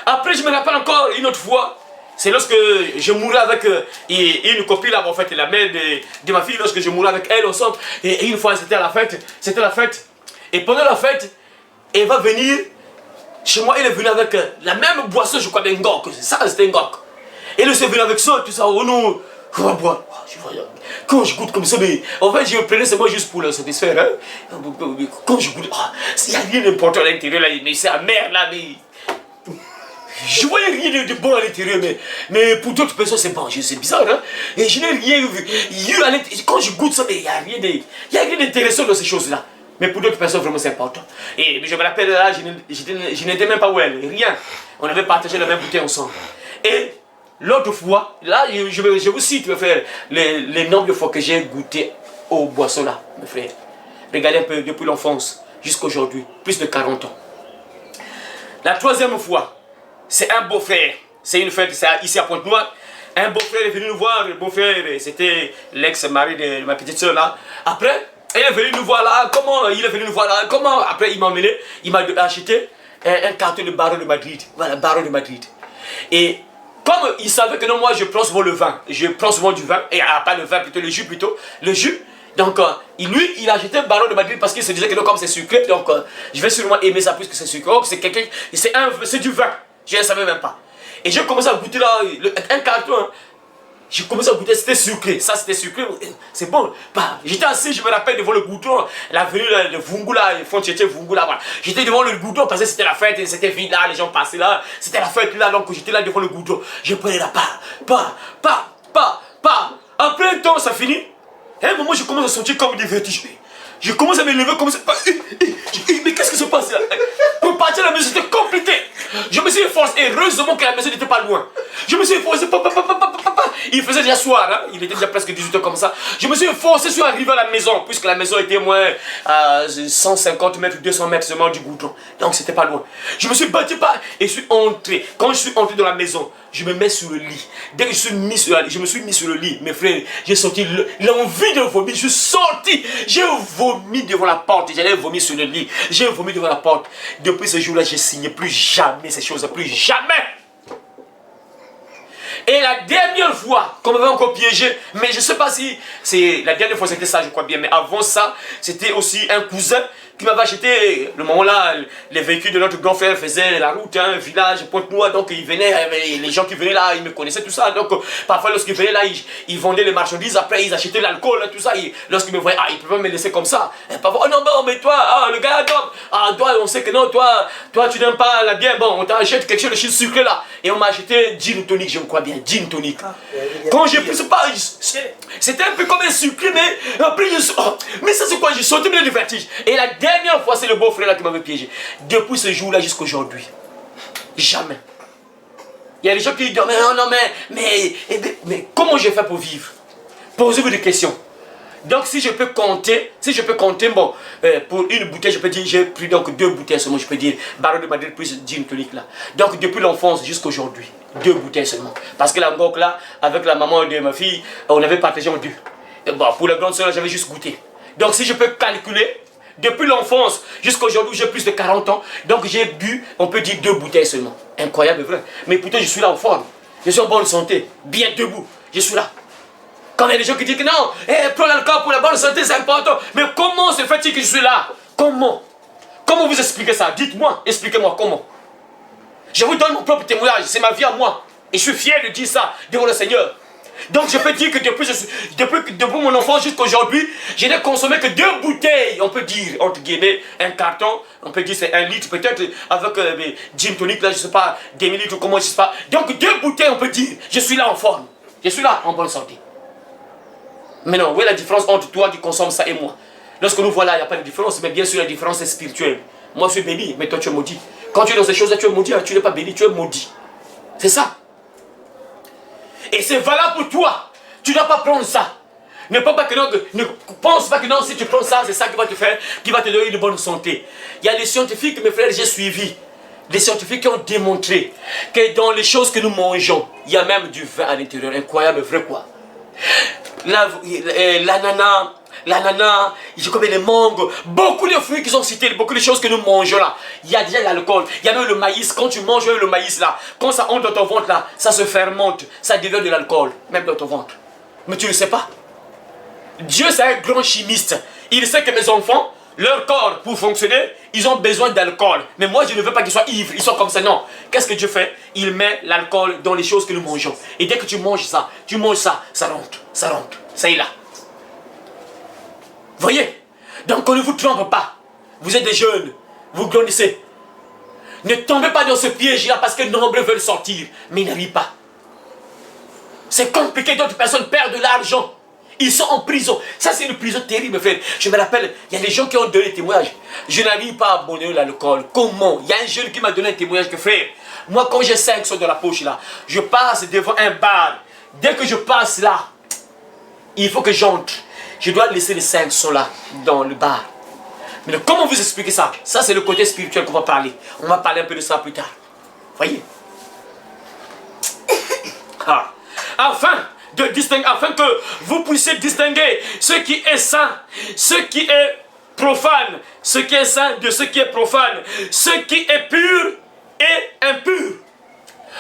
Après, je me rappelle encore une autre fois. C'est lorsque je mourais avec une copine, là, en fait, la mère de ma fille, lorsque je mourais avec elle ensemble. Et une fois, c'était la fête. C'était la fête. Et pendant la fête, elle va venir. Chez moi, elle est venue avec la même boisson, je crois, d'un ngok. Ça, c'était un ngok. Elle est venue avec ça, tout ça. Oh non, on va boire. Quand je goûte comme ça, mais en fait, je prenais seulement juste pour le satisfaire. Hein. Quand je goûte, il n'y a rien d'important à l'intérieur, là, mais c'est amer, là, mais... Je voyais rien de bon à l'intérieur, mais pour d'autres personnes, c'est bon, c'est bizarre, hein. Et je n'ai rien vu. Quand je goûte ça, mais il n'y a rien d'intéressant dans ces choses-là. Mais pour d'autres personnes, vraiment, c'est important. Et je me rappelle, là, je n'étais même pas où elle, rien. On avait partagé la même bouteille ensemble. Et l'autre fois, là, je vous cite, mes frères, les nombres de fois que j'ai goûté aux boissons là, mes frères. Regardez un peu, depuis l'enfance jusqu'à aujourd'hui, plus de 40 ans. La troisième fois, c'est un beau-frère. C'est une fête ici à Pointe-Noire. Un beau-frère est venu nous voir. Le beau-frère, c'était l'ex-mari de ma petite soeur là. Après, il est venu nous voir là. Comment il est venu nous voir là? Comment? Après, il m'a emmené. Il m'a acheté un carton de Barreau de Madrid. Voilà, Barreau de Madrid. Et comme il savait que non, moi je prends souvent le vin. Je prends souvent du vin. Et pas le vin, plutôt le jus plutôt. Le jus. Donc, lui, il a acheté un Barreau de Madrid parce qu'il se disait que non, comme c'est sucré, donc je vais sûrement aimer ça plus que c'est sucré. Oh, c'est quelqu'un, c'est du vin. Je ne savais même pas. Et j'ai commencé à goûter là, un carton. Hein. J'ai commencé à goûter, c'était sucré. Ça, c'était sucré. C'est bon. Bah, j'étais assis, je me rappelle, devant le goudron. L'avenue de Vungu là, le fond de Vungu là. Voilà. J'étais devant le goudron parce que c'était la fête, c'était vide là, les gens passaient là. C'était la fête là, donc j'étais là devant le goudron. Je prenais là, pas. Après un temps, ça finit. Et à un moment, je commence à sentir comme des vertiges. Je commence à me lever comme ça. Mais qu'est-ce qui se passe là? Pour partir à la maison, c'était compliqué. Je me suis efforcé. Heureusement que la maison n'était pas loin. Je me suis efforcé. Il faisait déjà soir, hein? Il était déjà presque 18 h comme ça. Je me suis forcé, je suis arrivé à la maison, puisque la maison était moins à 150 mètres, 200 mètres seulement du goudron. Donc c'était pas loin. Je me suis battu pas et je suis entré. Quand je suis entré dans la maison, je me mets sur le lit. Dès que je suis mis sur je me suis mis sur le lit, mes frères, j'ai senti l'envie de vomir. Je suis sorti, j'ai vomi devant la porte. J'allais vomir sur le lit, j'ai vomi devant la porte. Depuis ce jour-là, j'ai signé plus jamais ces choses, plus jamais. Et la dernière fois qu'on m'avait encore piégé, mais je ne sais pas si c'est la dernière fois c'était ça, je crois bien, mais avant ça, c'était aussi un cousin qui m'avait acheté, le moment-là, les véhicules de notre grand frère faisaient la route, hein, village, Pointe-Noire, donc ils venaient, les gens qui venaient là, ils me connaissaient, tout ça, donc parfois lorsqu'ils venaient là, ils vendaient les marchandises, après ils achetaient l'alcool, tout ça, lorsqu'ils me voyaient, ils ne pouvaient pas me laisser comme ça, et parfois, oh non, bon, mais toi, le gars, toi, on sait que non, toi, tu n'aimes pas la bière, bon, on t'achète quelque chose de sucré là, et on m'a acheté gin tonic, je me crois bien, gin tonic. Quand j'ai pris ce pas, c'était un peu comme un sucré, mais après, mais ça c'est quoi, j'ai sauté le vertige, et la dernière fois, c'est le beau-frère là qui m'avait piégé. Depuis ce jour-là jusqu'à aujourd'hui. Jamais. Il y a des gens qui disent, mais comment j'ai fait pour vivre? Posez-vous des questions. Donc si je peux compter, bon, pour une bouteille, je peux dire, j'ai pris donc 2 bouteilles seulement, je peux dire, Baron de Madrid plus gin tonic là. Donc depuis l'enfance jusqu'à aujourd'hui, 2 bouteilles seulement. Parce que la ngoc là, avec la maman de ma fille, on avait partagé en 2. Et bon, pour la grande soeur, j'avais juste goûté. Donc si je peux calculer, depuis l'enfance jusqu'à aujourd'hui, j'ai plus de 40 ans. Donc j'ai bu, on peut dire 2 bouteilles seulement. Incroyable, vrai. Mais pourtant, je suis là en forme. Je suis en bonne santé. Bien debout. Je suis là. Quand il y a des gens qui disent que non, prends l'alcool pour la bonne santé, c'est important. Mais comment se fait-il que je suis là? Comment? Comment vous expliquez ça? Dites-moi, expliquez-moi comment. Je vous donne mon propre témoignage. C'est ma vie à moi. Et je suis fier de dire ça devant le Seigneur. Donc je peux dire que depuis mon enfance jusqu'à aujourd'hui, je n'ai consommé que 2 bouteilles, on peut dire, entre guillemets, un carton, on peut dire c'est 1 litre, peut-être avec gin tonic, là je ne sais pas, demi-litre ou comment je ne sais pas. Donc 2 bouteilles, on peut dire, je suis là en forme, je suis là en bonne santé. Mais non, où est la différence entre toi qui consommes ça et moi? Lorsque nous voilà, il n'y a pas de différence, mais bien sûr la différence est spirituelle. Moi je suis béni, mais toi tu es maudit. Quand tu es dans ces choses-là, tu es maudit, tu n'es pas béni, tu es maudit. C'est ça. Et c'est valable pour toi. Tu ne dois pas prendre ça. Ne pense pas que non, si tu prends ça, c'est ça qui va te faire, qui va te donner une bonne santé. Il y a des scientifiques, mes frères, j'ai suivi. Des scientifiques qui ont démontré que dans les choses que nous mangeons, il y a même du vin à l'intérieur. Incroyable, vrai quoi. L'ananas, je connais les mangues, beaucoup de fruits qu'ils ont cités, beaucoup de choses que nous mangeons là. Il y a déjà l'alcool, il y a même le maïs. Quand tu manges le maïs là, quand ça entre dans ton ventre là, ça se fermente, ça devient de l'alcool, même dans ton ventre. Mais tu ne sais pas. Dieu c'est un grand chimiste. Il sait que mes enfants, leur corps pour fonctionner, ils ont besoin d'alcool. Mais moi je ne veux pas qu'ils soient ivres, ils sont comme ça, non. Qu'est-ce que Dieu fait? Il met l'alcool dans les choses que nous mangeons. Et dès que tu manges ça, ça rentre, ça est là. Voyez? Donc on ne vous trompe pas. Vous êtes des jeunes, vous grandissez. Ne tombez pas dans ce piège-là parce que nombreux veulent sortir, mais ils n'arrivent pas. C'est compliqué, d'autres personnes perdent de l'argent. Ils sont en prison. Ça c'est une prison terrible, frère. Je me rappelle, il y a des gens qui ont donné des témoignages. Je n'arrive pas à abandonner l'alcool. Comment? Il y a un jeune qui m'a donné un témoignage que, frère, moi quand j'ai 5 sous dans la poche là, je passe devant un bar. Dès que je passe là, il faut que j'entre. Je dois laisser les 5 sous là, dans le bar. Mais comment vous expliquer ça? Ça c'est le côté spirituel qu'on va parler. On va parler un peu de ça plus tard. Voyez? Afin que vous puissiez distinguer ce qui est saint, ce qui est profane, ce qui est saint de ce qui est profane, ce qui est pur et impur.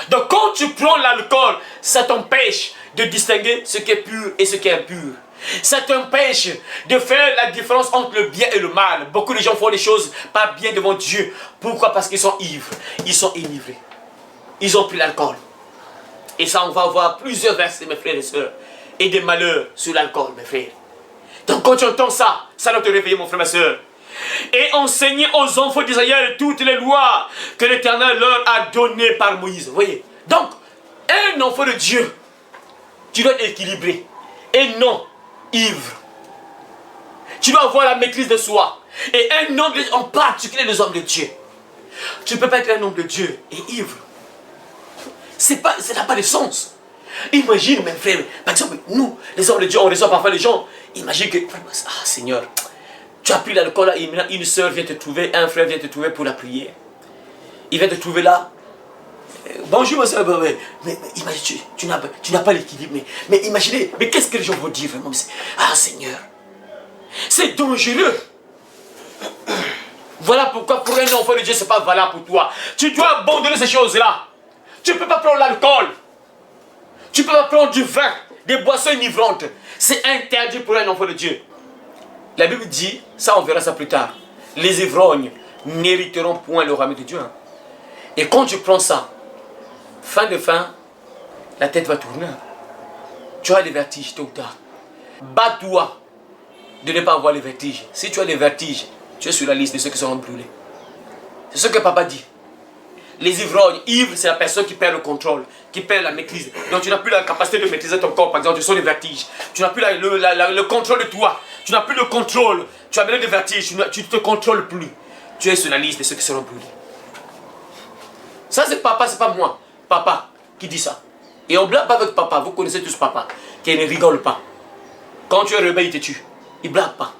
Donc quand tu prends l'alcool, ça t'empêche de distinguer ce qui est pur et ce qui est impur. Ça t'empêche de faire la différence entre le bien et le mal. Beaucoup de gens font des choses pas bien devant Dieu. Pourquoi? Parce qu'ils sont ivres, ils sont enivrés. Ils ont pris l'alcool. Et ça, on va voir plusieurs versets, mes frères et sœurs, et des malheurs sur l'alcool, mes frères. Donc quand tu entends ça, ça doit te réveiller, mon frère, ma sœur. Et enseigner aux enfants d'Israël toutes les lois que l'Éternel leur a données par Moïse. Vous voyez? Donc, un enfant de Dieu, tu dois être équilibré et non ivre. Tu dois avoir la maîtrise de soi. Et un homme, en particulier les hommes de Dieu. Tu ne peux pas être un homme de Dieu et ivre. Ça n'a pas de sens. Imagine, mes frères, par exemple, nous, les hommes de Dieu, on reçoit parfois les gens. Imagine que, ah Seigneur, tu as pris l'alcool, et maintenant une soeur vient te trouver, un frère vient te trouver pour la prière. Il vient te trouver là. Bonjour, ma soeur, mais imagine, tu n'as pas l'équilibre. Mais imaginez, mais qu'est-ce que les gens vont dire vraiment? Ah Seigneur, c'est dangereux. Voilà pourquoi pour un enfant de Dieu, ce n'est pas valable pour toi. Tu dois abandonner ces choses-là. Tu ne peux pas prendre l'alcool. Tu ne peux pas prendre du vin, des boissons enivrantes. C'est interdit pour un enfant de Dieu. La Bible dit, ça on verra ça plus tard, les ivrognes n'hériteront point le royaume de Dieu. Et quand tu prends ça, fin de fin, la tête va tourner. Tu as les vertiges tôt ou tard. Bats-toi de ne pas avoir les vertiges. Si tu as les vertiges, tu es sur la liste de ceux qui seront brûlés. C'est ce que papa dit. Les ivrognes, ivre, c'est la personne qui perd le contrôle, qui perd la maîtrise. Donc tu n'as plus la capacité de maîtriser ton corps, par exemple, tu sens les vertiges. Tu n'as plus le contrôle de toi. Tu n'as plus le contrôle. Tu as besoin de vertiges, tu ne te contrôles plus. Tu es sur la liste de ceux qui seront brûlés. Ça c'est papa, c'est pas moi. Papa qui dit ça. Et on ne blague pas avec papa. Vous connaissez tous papa, qui ne rigole pas. Quand tu es rebelle, il te tue. Il ne blague pas.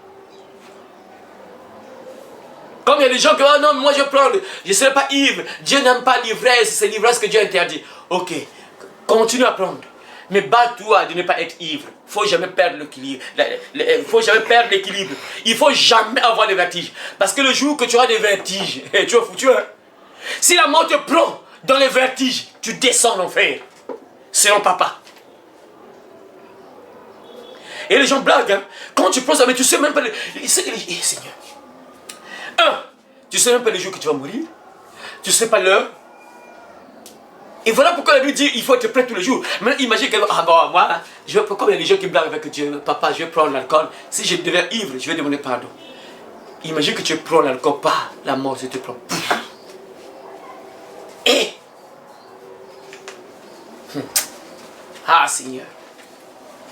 Comme il y a des gens qui disent, oh non, moi je prends, je ne serai pas ivre. Dieu n'aime pas l'ivresse, c'est l'ivresse que Dieu interdit. Ok, continue à prendre. Mais bats-toi de ne pas être ivre. Il ne faut jamais perdre l'équilibre. Il faut jamais perdre l'équilibre. Il ne faut jamais avoir des vertiges. Parce que le jour que tu auras des vertiges, tu es foutu. Hein? Si la mort te prend dans les vertiges, tu descends en enfer. Selon papa. Et les gens blaguent. Hein? Quand tu prends ça, mais tu ne sais même pas. Seigneur. Tu ne sais même pas les jours que tu vas mourir. Tu ne sais pas l'heure. Et voilà pourquoi la Bible dit il faut être prêt tous les jours. Maintenant, imagine que, ah bon, moi, comme il y a des gens qui blaguent avec Dieu, papa, je vais prendre l'alcool. Si je deviens ivre, je vais demander pardon. Imagine que tu prends l'alcool, pas la mort, je te prends. Et. Ah, Seigneur.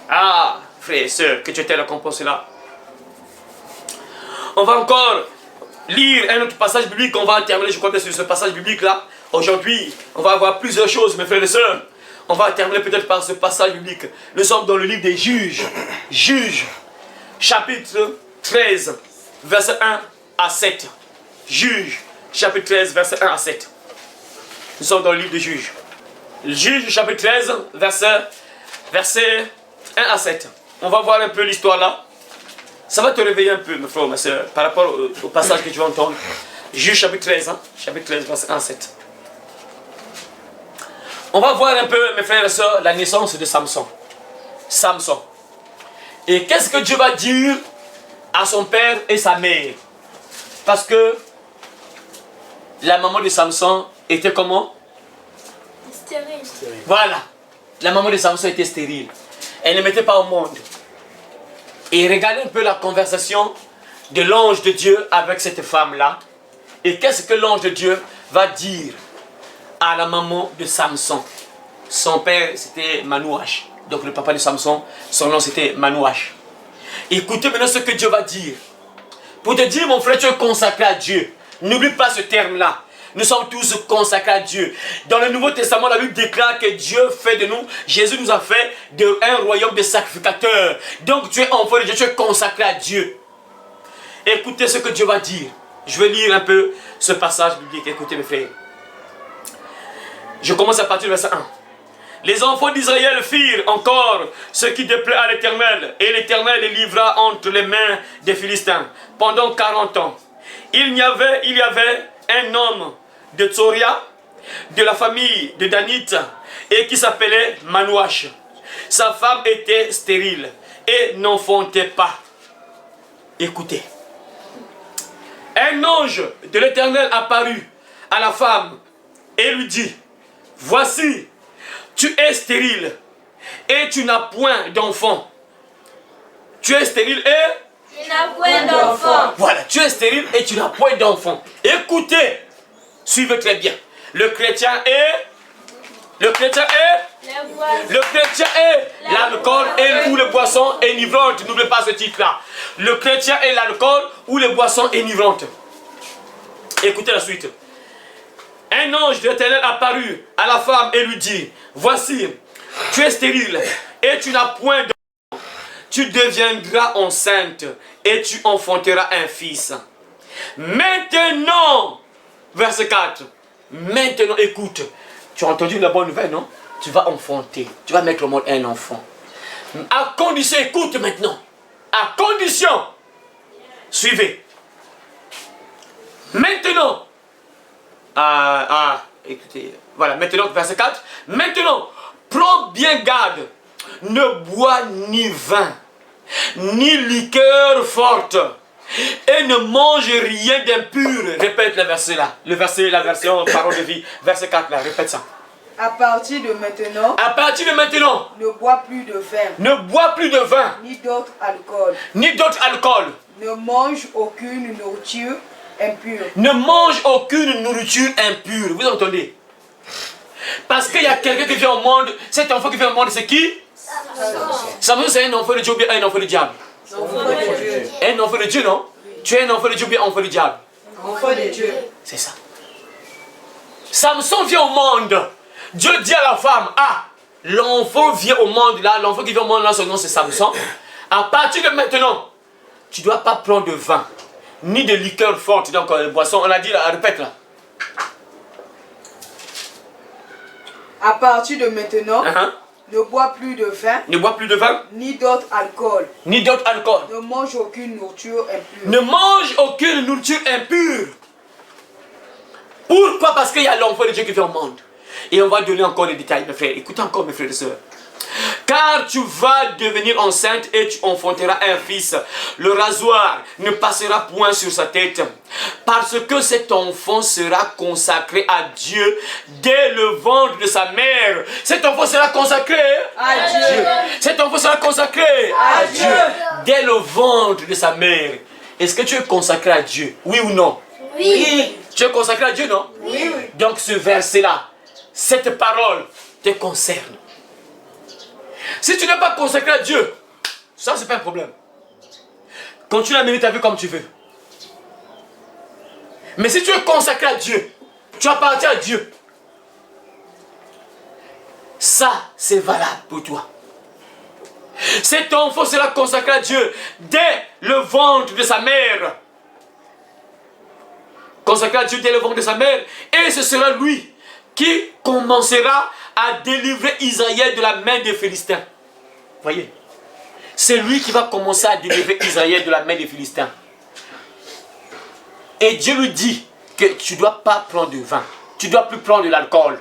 Ah, frères et sœurs, que tu t'aies la récompense là. On va encore lire un autre passage biblique. On va terminer, je crois, sur ce passage biblique là. Aujourd'hui, on va avoir plusieurs choses, mes frères et sœurs. On va terminer peut-être par ce passage biblique. Nous sommes dans le livre des Juges. Juges, chapitre 13, verset 1 à 7. Juges, chapitre 13, verset 1 à 7. Nous sommes dans le livre des Juges. Juges, chapitre 13, verset 1 à 7. On va voir un peu l'histoire là. Ça va te réveiller un peu, mes frères, mes soeurs, par rapport au passage que tu vas entendre. Juges, chapitre 13, chapitre 13, verset 1 à 7. On va voir un peu, mes frères et sœurs, la naissance de Samson. Samson. Et qu'est-ce que Dieu va dire à son père et sa mère? Parce que la maman de Samson était comment? Stérile. Voilà. La maman de Samson était stérile. Elle ne mettait pas au monde. Et regardez un peu la conversation de l'ange de Dieu avec cette femme-là. Et qu'est-ce que l'ange de Dieu va dire à la maman de Samson? Son père, c'était Manouach. Donc le papa de Samson, son nom c'était Manouach. Écoutez maintenant ce que Dieu va dire. Pour te dire, mon frère, tu es consacré à Dieu. N'oublie pas ce terme-là. Nous sommes tous consacrés à Dieu. Dans le Nouveau Testament, la Bible déclare que Dieu fait de nous, Jésus nous a fait un royaume de sacrificateurs. Donc tu es enfant de Dieu, tu es consacré à Dieu. Écoutez ce que Dieu va dire. Je vais lire un peu ce passage biblique. Écoutez mes frères. Je commence à partir du verset 1. Les enfants d'Israël firent encore ce qui déplaît à l'Éternel. Et l'Éternel les livra entre les mains des Philistins pendant 40 ans. Il y avait un homme de Tsoria, de la famille de Danite, et qui s'appelait Manouach. Sa femme était stérile et n'enfantait pas. Écoutez. Un ange de l'Éternel apparut à la femme et lui dit, voici, tu es stérile et tu n'as point d'enfant. Tu es stérile et Tu n'as point d'enfant. voilà, tu es stérile et tu n'as point d'enfant. Écoutez, suivez très bien. Le chrétien est Les boissons. le chrétien est l'alcool ou les boissons enivrantes. N'oubliez pas ce titre-là. Le chrétien est l'alcool ou les boissons enivrantes. Écoutez la suite. Un ange de l'Éternel apparut à la femme et lui dit, voici, tu es stérile et tu n'as point de... Tu deviendras enceinte et tu enfanteras un fils. Maintenant, verset 4, maintenant écoute, tu as entendu la bonne nouvelle, non? Tu vas enfanter, tu vas mettre au monde un enfant. À condition, écoute maintenant, à condition, suivez. Maintenant, écoutez, voilà, maintenant, verset 4, maintenant, prends bien garde, ne bois ni vin, ni liqueur forte, et ne mange rien d'impur. Répète le verset là, le verset, la version parole de vie, verset 4 là, répète ça. À partir de maintenant, ne bois plus de vin, ne bois plus de vin, ni d'autre alcool, ne mange aucune nourriture impure. Ne mange aucune nourriture impure. Vous entendez? Parce qu'il y a quelqu'un qui vient au monde. Cet enfant qui vient au monde, c'est qui? Samson, c'est un enfant de Dieu ou bien un enfant de diable? Un enfant de Dieu, non? Tu es un enfant de Dieu ou bien un enfant de diable? Enfant de Dieu. C'est ça. Samson vient au monde. Dieu dit à la femme, l'enfant vient au monde là, l'enfant qui vient au monde là, son nom c'est Samson. À partir de maintenant, tu ne dois pas prendre de vin, ni de liqueur forte, donc boisson, on a dit, répète là. À partir de maintenant, ne bois plus de vin, ni d'autre alcool, ne mange aucune nourriture impure. Ne mange aucune nourriture impure. Pourquoi? Parce qu'il y a l'enfant de Dieu qui vient au monde. Et on va donner encore les détails, mes frères. Écoutez encore, mes frères et sœurs. Car tu vas devenir enceinte et tu enfanteras un fils. Le rasoir ne passera point sur sa tête. Parce que cet enfant sera consacré à Dieu dès le ventre de sa mère. Cet enfant sera consacré à Dieu. Cet enfant sera consacré à Dieu. Dès le ventre de sa mère. Est-ce que tu es consacré à Dieu? Oui ou non? Oui. Tu es consacré à Dieu, non? Oui. Donc ce verset-là, cette parole te concerne. Si tu n'es pas consacré à Dieu, ça c'est pas un problème. Continue à mener ta vie comme tu veux. Mais si tu es consacré à Dieu, tu appartiens à Dieu, ça c'est valable pour toi. Cet enfant sera consacré à Dieu dès le ventre de sa mère. Consacré à Dieu dès le ventre de sa mère. Et ce sera lui qui commencera à délivrer Israël de la main des Philistins. Voyez, c'est lui qui va commencer à délivrer Israël de la main des Philistins. Et Dieu lui dit que tu ne dois pas prendre de vin, tu ne dois plus prendre de l'alcool.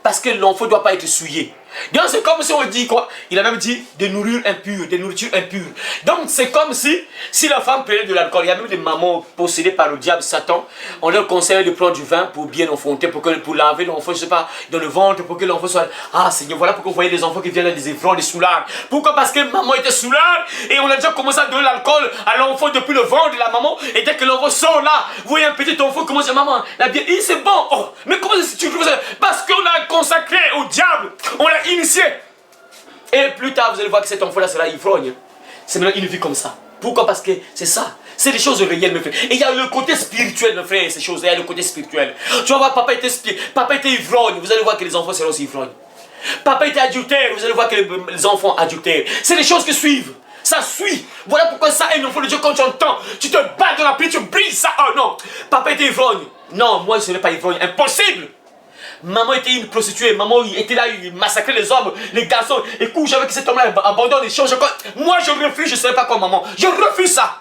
Parce que l'enfant ne doit pas être souillé. Donc c'est comme si on dit quoi? Il a même dit des nourritures impures. Donc c'est comme si la femme prenait de l'alcool. Il y a même des mamans possédées par le diable, Satan. On leur conseille de prendre du vin pour bien enfanter, pour laver l'enfant, je ne sais pas, dans le ventre, pour que l'enfant soit... Ah Seigneur, voilà pourquoi vous voyez des enfants qui viennent des ivrognes, des soulards. Pourquoi? Parce que maman était soulard et on a déjà commencé à donner l'alcool à l'enfant depuis le ventre de la maman. Et dès que l'enfant sort là, vous voyez un petit enfant commence à dire, maman, la bière, c'est bon. Oh, mais comment tu trouves ça? Parce qu'on a consacré au diable, on l'a initié. Et plus tard, vous allez voir que cet enfant-là sera ivrogne. C'est maintenant une vie comme ça. Pourquoi? Parce que c'est ça. C'est des choses réelles, mes frères. Et il y a le côté spirituel, mes frères, ces choses-là. Il y a le côté spirituel. Tu vas voir, papa était ivrogne. Vous allez voir que les enfants seront aussi ivrognes. Papa était adultère. Vous allez voir que les enfants adultèrent. C'est des choses qui suivent. Ça suit. Voilà pourquoi ça, un enfant de Dieu, quand tu entends, tu te bats dans la pluie, tu brises ça. Oh non. Papa était ivrogne. Non, moi, je ne serai pas ivrogne. Impossible. Maman était une prostituée, maman était là, il massacrait les hommes, les garçons, et couche avec cet homme-là, abandonne, il change encore. Moi je refuse, je ne serai pas comme maman. Je refuse ça.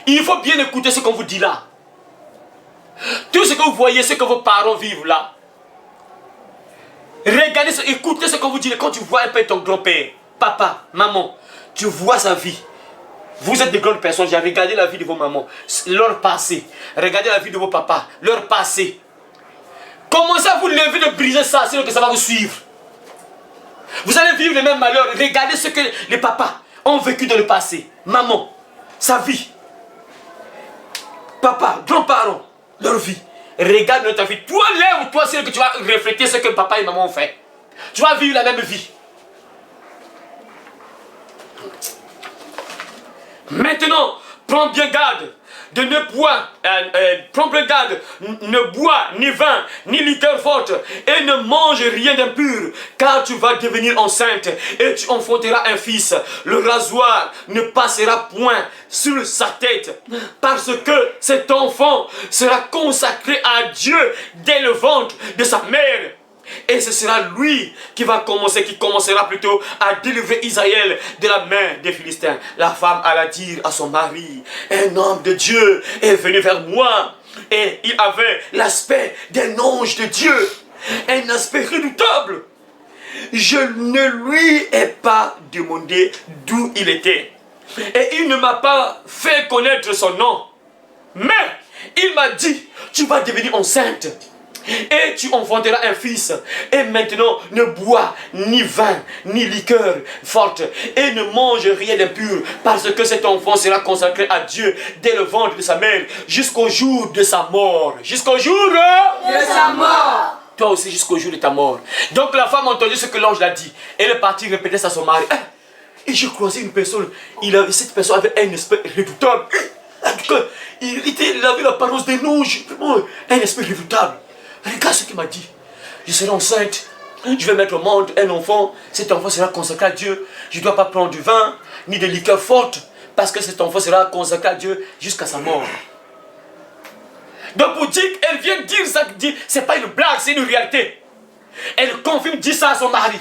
Il faut bien écouter ce qu'on vous dit là. Tout ce que vous voyez, ce que vos parents vivent là. Regardez, écoutez ce qu'on vous dit. Quand tu vois un peu ton grand-père, papa, maman, tu vois sa vie. Vous êtes des grandes personnes, j'ai regardé la vie de vos mamans, leur passé. Regardez la vie de vos papas, leur passé. Commencez à vous lever de briser ça, sinon que ça va vous suivre. Vous allez vivre les mêmes malheurs. Regardez ce que les papas ont vécu dans le passé. Maman, sa vie. Papa, grands-parents, leur vie. Regarde notre vie. Toi, lève-toi, c'est que tu vas refléter ce que papa et maman ont fait. Tu vas vivre la même vie. Maintenant, prends bien garde de ne boire, prends bien garde, ne bois ni vin, ni liqueur forte, et ne mange rien d'impur, car tu vas devenir enceinte, et tu enfanteras un fils. Le rasoir ne passera point sur sa tête, parce que cet enfant sera consacré à Dieu dès le ventre de sa mère. Et ce sera lui qui commencera plutôt à délivrer Israël de la main des Philistins. La femme alla dire à son mari, un homme de Dieu est venu vers moi. Et il avait l'aspect d'un ange de Dieu, un aspect redoutable. Je ne lui ai pas demandé d'où il était. Et il ne m'a pas fait connaître son nom. Mais il m'a dit, tu vas devenir enceinte. Et tu enfanteras un fils. Et maintenant, ne bois ni vin, ni liqueur forte. Et ne mange rien d'impur. Parce que cet enfant sera consacré à Dieu dès le ventre de sa mère, jusqu'au jour de sa mort. Jusqu'au jour de sa mort. Toi aussi, jusqu'au jour de ta mort. Donc la femme a entendu ce que l'ange l'a dit. Elle est partie répéter ça à son mari. Et j'ai croisé une personne. Cette personne avait un esprit redoutable. Il avait l'apparence d'un ange. Vraiment, un esprit redoutable. Regarde ce qu'il m'a dit. Je serai enceinte. Je vais mettre au monde un enfant. Cet enfant sera consacré à Dieu. Je ne dois pas prendre du vin, ni de liqueur forte. Parce que cet enfant sera consacré à Dieu jusqu'à sa mort. Donc pour dire qu'elle vient dire ça, c'est pas une blague, c'est une réalité. Elle confirme, dit ça à son mari.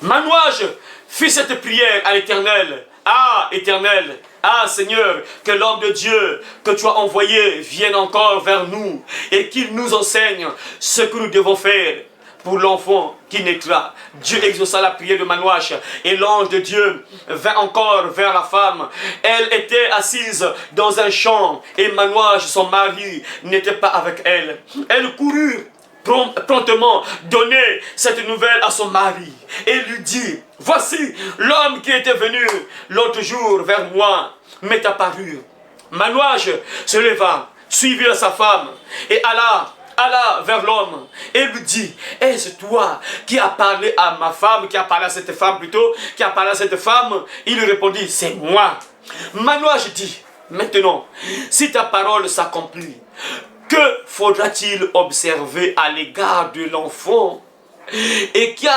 Manouage fit cette prière à l'Éternel. Ah, Éternel, ah Seigneur, que l'homme de Dieu que tu as envoyé vienne encore vers nous et qu'il nous enseigne ce que nous devons faire pour l'enfant qui naîtra. Dieu exauça la prière de Manouach et l'ange de Dieu vint encore vers la femme. Elle était assise dans un champ et Manouach, son mari, n'était pas avec elle. Elle courut promptement donner cette nouvelle à son mari et lui dit, voici l'homme qui était venu l'autre jour vers moi m'est apparu. Manouach se leva, suivit sa femme et alla vers l'homme et lui dit, est-ce toi qui as parlé à ma femme, qui a parlé à cette femme plutôt, qui a parlé à cette femme? Il lui répondit, c'est moi. Manouach dit, maintenant, si ta parole s'accomplit, que faudra-t-il observer à l'égard de l'enfant? Et qui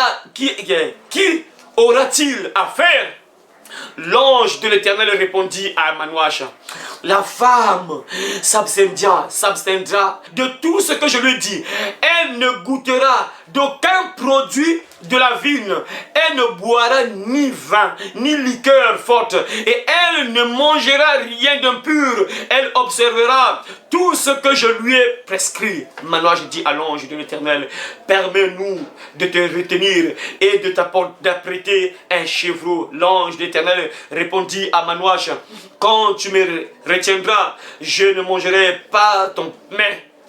aura-t-il à faire? L'ange de l'Éternel répondit à Manouach, la femme s'abstiendra de tout ce que je lui dis. Elle ne goûtera d'aucun produit de la vigne. Elle ne boira ni vin, ni liqueur forte. Et elle ne mangera rien d'impur. Elle observera tout ce que je lui ai prescrit. Manouach dit à l'ange de l'Éternel, permets-nous de te retenir et de t'apprêter un chevreau. L'ange de l'Éternel répondit à Manouach, quand tu me retiendras, je ne mangerai pas ton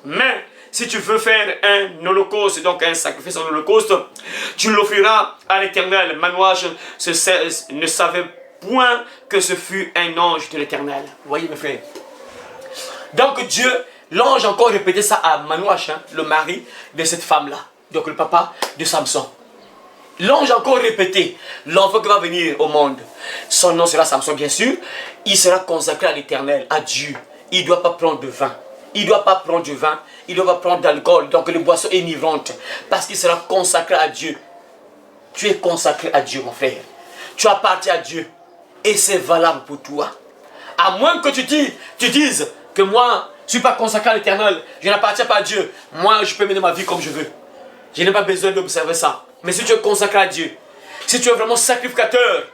mais si tu veux faire un holocauste, donc un sacrifice en holocauste, tu l'offriras à l'Éternel. Manouach ne savait point que ce fut un ange de l'Éternel. Vous voyez mes frères. Donc Dieu, l'ange a encore répété ça à Manouach, le mari de cette femme-là. Donc le papa de Samson. L'ange a encore répété, l'enfant qui va venir au monde, son nom sera Samson bien sûr, il sera consacré à l'Éternel, à Dieu. Il ne doit pas prendre de vin, il ne doit pas prendre du vin, il ne doit pas prendre d'alcool, donc les boissons enivrantes, parce qu'il sera consacré à Dieu. Tu es consacré à Dieu mon frère, tu appartiens à Dieu et c'est valable pour toi. À moins que tu dises que moi je ne suis pas consacré à l'Éternel, je n'appartiens pas à Dieu, moi je peux mener ma vie comme je veux. Je n'ai pas besoin d'observer ça. Mais si tu es consacré à Dieu, si tu es vraiment sacrificateur,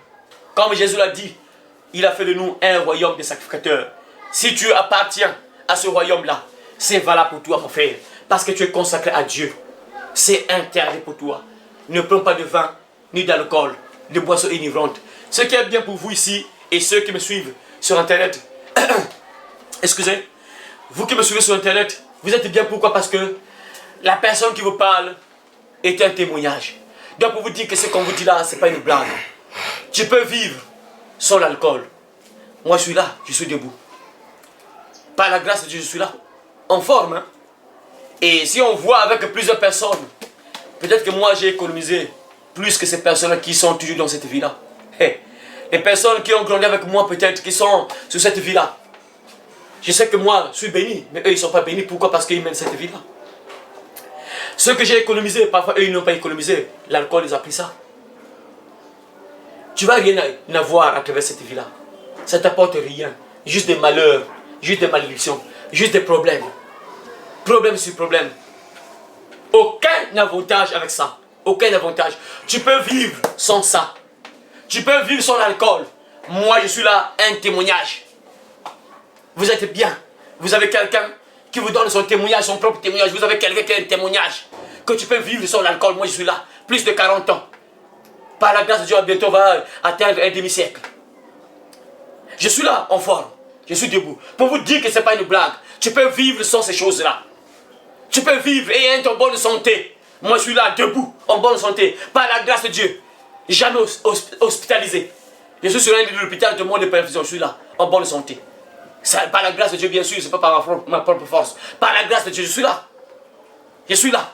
comme Jésus l'a dit, il a fait de nous un royaume de sacrificateurs. Si tu appartiens à ce royaume-là, c'est valable pour toi mon frère, parce que tu es consacré à Dieu. C'est interdit pour toi. Ne prends pas de vin, ni d'alcool, de boissons enivrantes. Ce qui est bien pour vous ici, et ceux qui me suivent sur Internet, excusez, vous qui me suivez sur Internet, vous êtes bien pourquoi? Parce que la personne qui vous parle est un témoignage. Donc pour vous dire que ce qu'on vous dit là, ce n'est pas une blague. Tu peux vivre sans l'alcool. Moi je suis là, je suis debout. Par la grâce de Dieu, je suis là. En forme. Hein? Et si on voit avec plusieurs personnes, peut-être que moi j'ai économisé plus que ces personnes qui sont toujours dans cette vie-là. Hey, Les personnes qui ont grandi avec moi peut-être, qui sont sur cette vie-là. Je sais que moi, je suis béni, mais eux, ils ne sont pas bénis. Pourquoi? Parce qu'ils mènent cette vie-là. Ce que j'ai économisé, parfois, eux, ils n'ont pas économisé. L'alcool les a pris ça. Tu ne vas rien avoir à travers cette vie-là. Ça ne t'apporte rien. Juste des malheurs, juste des malédictions, juste des problèmes. Problème sur problème. Aucun avantage avec ça. Aucun avantage. Tu peux vivre sans ça. Tu peux vivre sans l'alcool. Moi, je suis là, un témoignage. Vous êtes bien. Vous avez quelqu'un qui vous donne son témoignage, son propre témoignage. Vous avez quelqu'un qui a un témoignage. Que tu peux vivre sans l'alcool. Moi, je suis là. Plus de 40 ans. Par la grâce de Dieu, bientôt on va atteindre un demi-siècle. Je suis là, en forme. Je suis debout. Pour vous dire que ce n'est pas une blague. Tu peux vivre sans ces choses-là. Tu peux vivre et être en bonne santé. Moi, je suis là, debout, en bonne santé. Par la grâce de Dieu. Jamais hospitalisé. Je suis sur un lit de l'hôpital de mon perfusion. Je suis là, en bonne santé. Ça, par la grâce de Dieu, bien sûr, ce n'est pas par ma propre force. Par la grâce de Dieu, je suis là. Je suis là.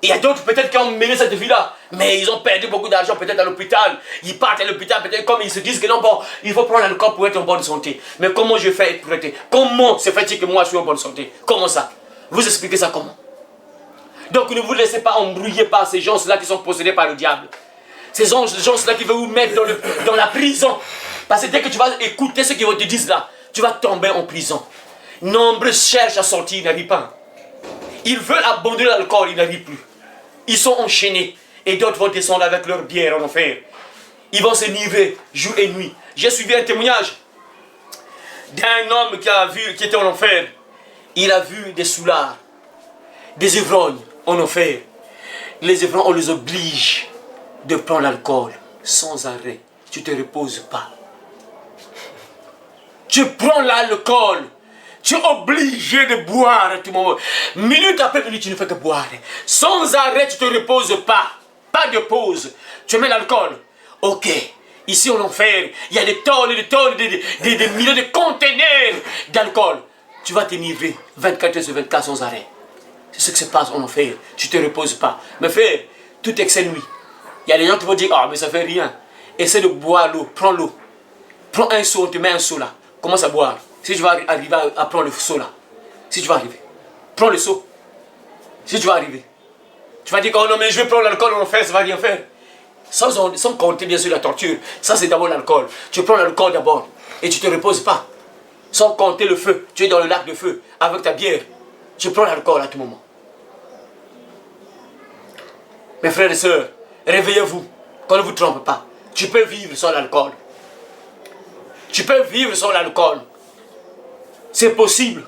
Il y a d'autres peut-être qui ont mené cette vie-là, mais ils ont perdu beaucoup d'argent peut-être à l'hôpital. Ils partent à l'hôpital peut-être comme ils se disent que non, bon, il faut prendre l'alcool pour être en bonne santé. Mais comment je fais pour être? Comment se fait-il que moi je suis en bonne santé? Comment ça? Vous expliquez ça comment? Donc ne vous laissez pas embrouiller par ces gens-là qui sont possédés par le diable. Ces gens-là qui veulent vous mettre dans la prison. Parce que dès que tu vas écouter ce qu'ils te disent là, tu vas tomber en prison. Nombreux cherchent à sortir, ils n'arrivent pas. Ils veulent abandonner l'alcool, ils n'arrivent plus. Ils sont enchaînés. Et d'autres vont descendre avec leur bière en enfer. Ils vont se livrer jour et nuit. J'ai suivi un témoignage d'un homme qui était en enfer. Il a vu des soulards, des ivrognes en enfer. Les ivrognes, on les oblige de prendre l'alcool sans arrêt. Tu ne te reposes pas. Tu prends l'alcool. Tu es obligé de boire à tout moment. Minute après minute, tu ne fais que boire. Sans arrêt, tu ne te reposes pas. Pas de pause. Tu mets l'alcool. Ok. Ici, en enfer, il y a des tonnes et des tonnes, des milliers de conteneurs d'alcool. Tu vas t'énivrer 24 heures sur 24 sans arrêt. C'est ce qui se passe en enfer. Tu ne te reposes pas. Mais frère, tout excès nuit. Il y a des gens qui vont dire, ah, mais ça fait rien. Essaie de boire l'eau. Prends l'eau. Prends un seau, on te met un seau là. Commence à boire. Si tu vas arriver à prendre le seau là, si tu vas arriver, prends le seau. Si tu vas arriver, tu vas dire que oh non mais je vais prendre l'alcool, on fait, ça va rien faire. Sans compter bien sûr la torture, ça c'est d'abord l'alcool. Tu prends l'alcool d'abord et tu ne te reposes pas. Sans compter le feu, tu es dans le lac de feu avec ta bière. Tu prends l'alcool à tout moment. Mes frères et sœurs, réveillez-vous, qu'on ne vous trompe pas. Tu peux vivre sans l'alcool. Tu peux vivre sans l'alcool. C'est possible.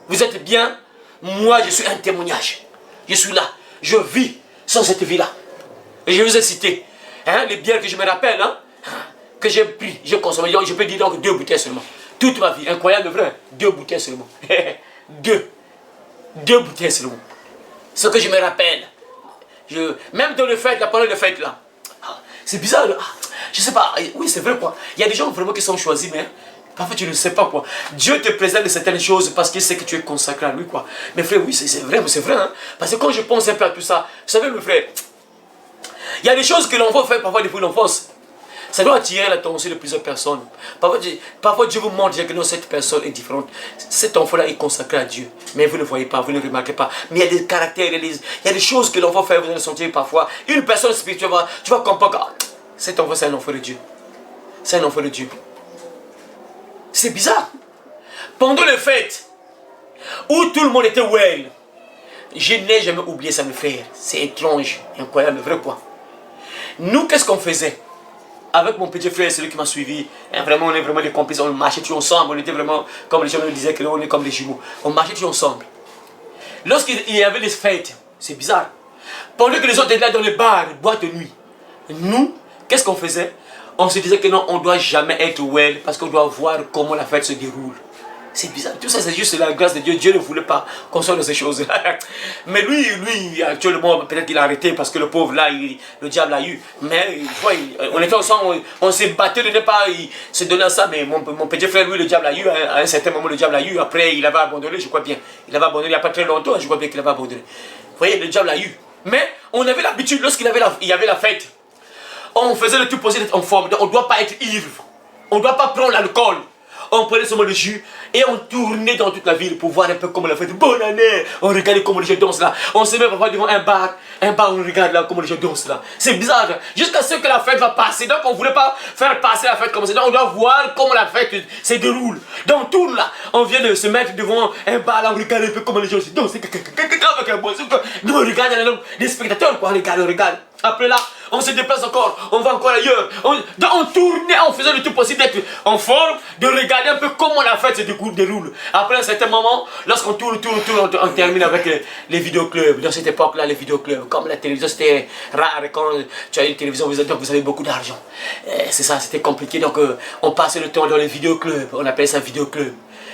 Vous êtes bien. Moi, je suis un témoignage. Je suis là. Je vis sans cette vie-là. Et je vous ai cité les bières que je me rappelle, que j'ai pris, j'ai consommé. Je peux dire donc 2 bouteilles seulement. Toute ma vie. Incroyable, vrai. 2 bouteilles seulement. 2 bouteilles seulement. Ce que je me rappelle. Même dans le fête, la parole de fête là. C'est bizarre. Je sais pas. Oui, c'est vrai quoi. Il y a des gens vraiment qui sont choisis, mais parfois tu ne sais pas quoi. Dieu te présente de certaines choses parce qu'il sait que tu es consacré à lui quoi. Mais frère, oui, c'est vrai, c'est vrai. Parce que quand je pense un peu à tout ça, vous savez mes frères, il y a des choses que l'enfant fait parfois depuis l'enfance. Ça doit attirer l'attention de plusieurs personnes. Parfois Dieu vous montre que non, cette personne est différente. Cet enfant-là est consacré à Dieu. Mais vous ne voyez pas, vous ne remarquez pas. Mais il y a des caractères, il y a des choses que l'enfant fait, vous allez sentir parfois. Une personne spirituelle, tu vas comprendre que cet enfant c'est un enfant de Dieu. C'est un enfant de Dieu. C'est bizarre. Pendant les fêtes, où tout le monde était well, je n'ai jamais oublié ça mes frères. C'est étrange, incroyable, vrai quoi. Nous, qu'est-ce qu'on faisait? Avec mon petit frère, celui qui m'a suivi, vraiment, on est vraiment des complices, on marchait tous ensemble, on était vraiment, comme les gens me disaient, que on est comme des jumeaux. On marchait tous ensemble. Lorsqu'il y avait les fêtes, c'est bizarre. Pendant que les autres étaient là dans les bars, les boîtes de nuit, nous, qu'est-ce qu'on faisait? On se disait que non, on ne doit jamais être well parce qu'on doit voir comment la fête se déroule. C'est bizarre. Tout ça, c'est juste la grâce de Dieu. Dieu ne voulait pas qu'on soit dans ces choses-là. Mais lui, actuellement, peut-être qu'il a arrêté parce que le pauvre, là, le diable l'a eu. Mais on était ensemble, on s'est battu de ne pas se donner à ça. Mais mon petit frère, lui, le diable l'a eu. À un certain moment, le diable l'a eu. Après, il avait abandonné, je crois bien. Il avait abandonné il n'y a pas très longtemps, je crois bien qu'il avait abandonné. Vous voyez, le diable l'a eu. Mais on avait l'habitude, lorsqu'il y avait la fête, on faisait le tout possible d'être en forme. Donc, on ne doit pas être ivre. On ne doit pas prendre l'alcool. On prenait seulement le jus et on tournait dans toute la ville pour voir un peu comment la fête. Bonne année! On regardait comment les gens dansent là. On se met parfois devant un bar, on regarde là comment les gens dansent là. C'est bizarre. Jusqu'à ce que la fête va passer. Donc on ne voulait pas faire passer la fête comme ça. Donc on doit voir comment la fête se déroule. Donc tout là, on vient de se mettre devant un bar là, on regarde un peu comment les gens se dansent. Avec un boisson. Nous on regarde les spectateurs quoi, on regarde. Après là, on se déplace encore, on va encore ailleurs. On tournait, on faisait le tout possible d'être en forme, de regarder un peu comment la fête se déroule. Après un certain moment, lorsqu'on tourne, on termine avec les vidéoclubs. Dans cette époque-là, les vidéoclubs, comme la télévision, c'était rare. Quand tu as une télévision, vous avez beaucoup d'argent. C'est ça, c'était compliqué. Donc on passait le temps dans les vidéoclubs. On appelait ça vidéoclub.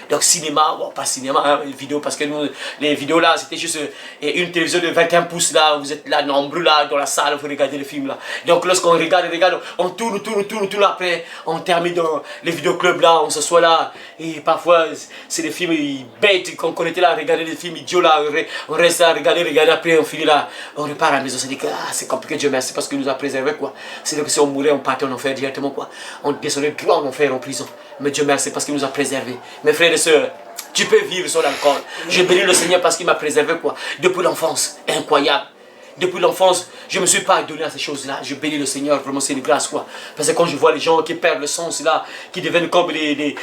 Donc cinéma, bon pas cinéma, hein, vidéo, parce que nous, les vidéos là, c'était juste une télévision de 21 pouces là, vous êtes là, nombreux là, dans la salle, vous regardez le film là. Donc lorsqu'on regarde, on tourne, après, on termine dans les vidéoclubs là, on s'assoit là, et parfois, c'est des films bêtes, quand on était là, regarder des films idiots là, on reste là, regarder, après on finit là, on repart à la maison, on se dit que c'est compliqué, Dieu merci, parce qu'il nous a préservé quoi. C'est que si on mourait, on partait en enfer directement quoi. On descendait droit en enfer, en prison. Mais Dieu merci parce qu'il nous a préservés. Mes frères et sœurs, tu peux vivre sans l'alcool. Je bénis le Seigneur parce qu'il m'a préservé quoi. Depuis l'enfance, incroyable. Depuis l'enfance, je ne me suis pas donné à ces choses-là. Je bénis le Seigneur, vraiment c'est une grâce quoi. Parce que quand je vois les gens qui perdent le sens là, qui deviennent comme des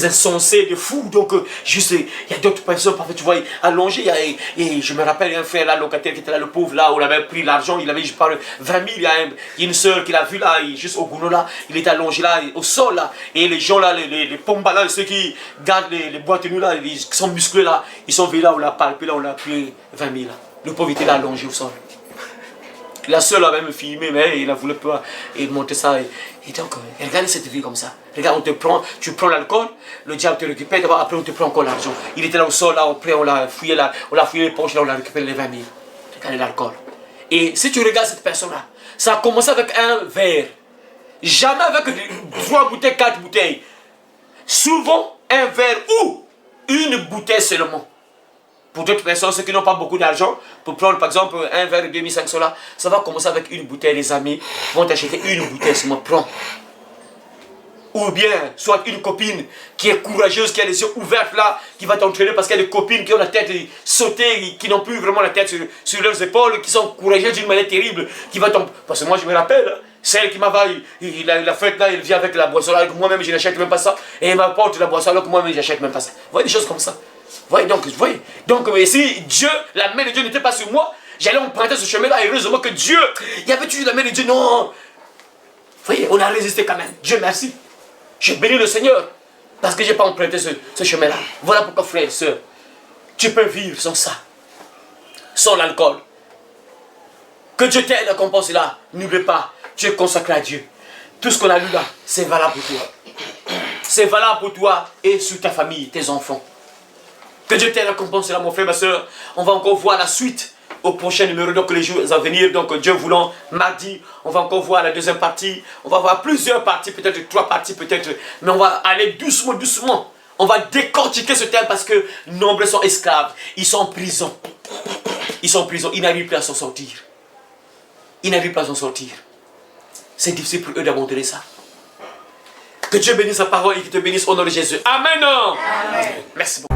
insensés, des fous. Donc juste, il y a d'autres personnes, parfois tu vois, allongées. Et je me rappelle un frère là, locataire qui était là, le pauvre là, on avait pris l'argent, il avait, je parle, 20 000. Il y a une soeur qui l'a vu là, juste au gounod là, il était allongé là, au sol là. Et les gens là, les pombas là, ceux qui gardent les boîtes de nuit là, qui sont musclés là, ils sont venus là, on l'a palpé là, on l'a pris 20 000 là. Le pauvre était là allongé au sol. La sœur avait me filmé, mais il ne voulait pas montrer ça. Et donc, regardez cette vie comme ça. Regarde, tu prends l'alcool, le diable te récupère, après on te prend encore l'argent. Il était là au sol, là, après on l'a fouillé les poches, là, on l'a récupéré les 20 000. Regardez l'alcool. Et si tu regardes cette personne-là, ça a commencé avec un verre. Jamais avec 3 bouteilles, 4 bouteilles. Souvent, un verre ou une bouteille seulement. Pour d'autres personnes, ceux qui n'ont pas beaucoup d'argent, pour prendre par exemple un verre de 2500 là, ça va commencer avec une bouteille. Les amis vont t'acheter une bouteille, seulement prends. Ou bien, soit une copine qui est courageuse, qui a les yeux ouverts là, qui va t'entraîner parce qu'il y a des copines qui ont la tête sautée, qui n'ont plus vraiment la tête sur leurs épaules, qui sont courageuses d'une manière terrible, qui va t'entraîner. Parce que moi je me rappelle, celle qui m'avait, la fête là, il vient avec la boisson là, moi-même je n'achète même pas ça, et il m'apporte la boisson alors que moi-même j'achète même pas ça. Vous voyez des choses comme ça. Voyez donc, si Dieu, la main de Dieu n'était pas sur moi, j'allais emprunter ce chemin-là. Et heureusement que Dieu, il y avait toujours la main de Dieu. Non. Vous voyez, on a résisté quand même. Dieu merci. Je bénis le Seigneur parce que je n'ai pas emprunté ce chemin-là. Voilà pourquoi, frère et soeur, tu peux vivre sans ça, sans l'alcool. Que Dieu t'aide à compenser là. N'oublie pas, tu es consacré à Dieu. Tout ce qu'on a lu là, c'est valable pour toi. C'est valable pour toi et sur ta famille, tes enfants. Que Dieu t'aide à compenser là, mon frère, ma soeur. On va encore voir la suite au prochain numéro, donc les jours à venir. Donc Dieu voulant, mardi, on va encore voir la deuxième partie. On va voir plusieurs parties, peut-être 3 parties, peut-être. Mais on va aller doucement, doucement. On va décortiquer ce thème parce que nombreux sont esclaves. Ils sont en prison. Ils sont en prison. Ils n'arrivent plus à s'en sortir. Ils n'arrivent pas à s'en sortir. C'est difficile pour eux d'abandonner ça. Que Dieu bénisse sa parole et qu'il te bénisse au nom de Jésus. Amen. Amen. Merci beaucoup.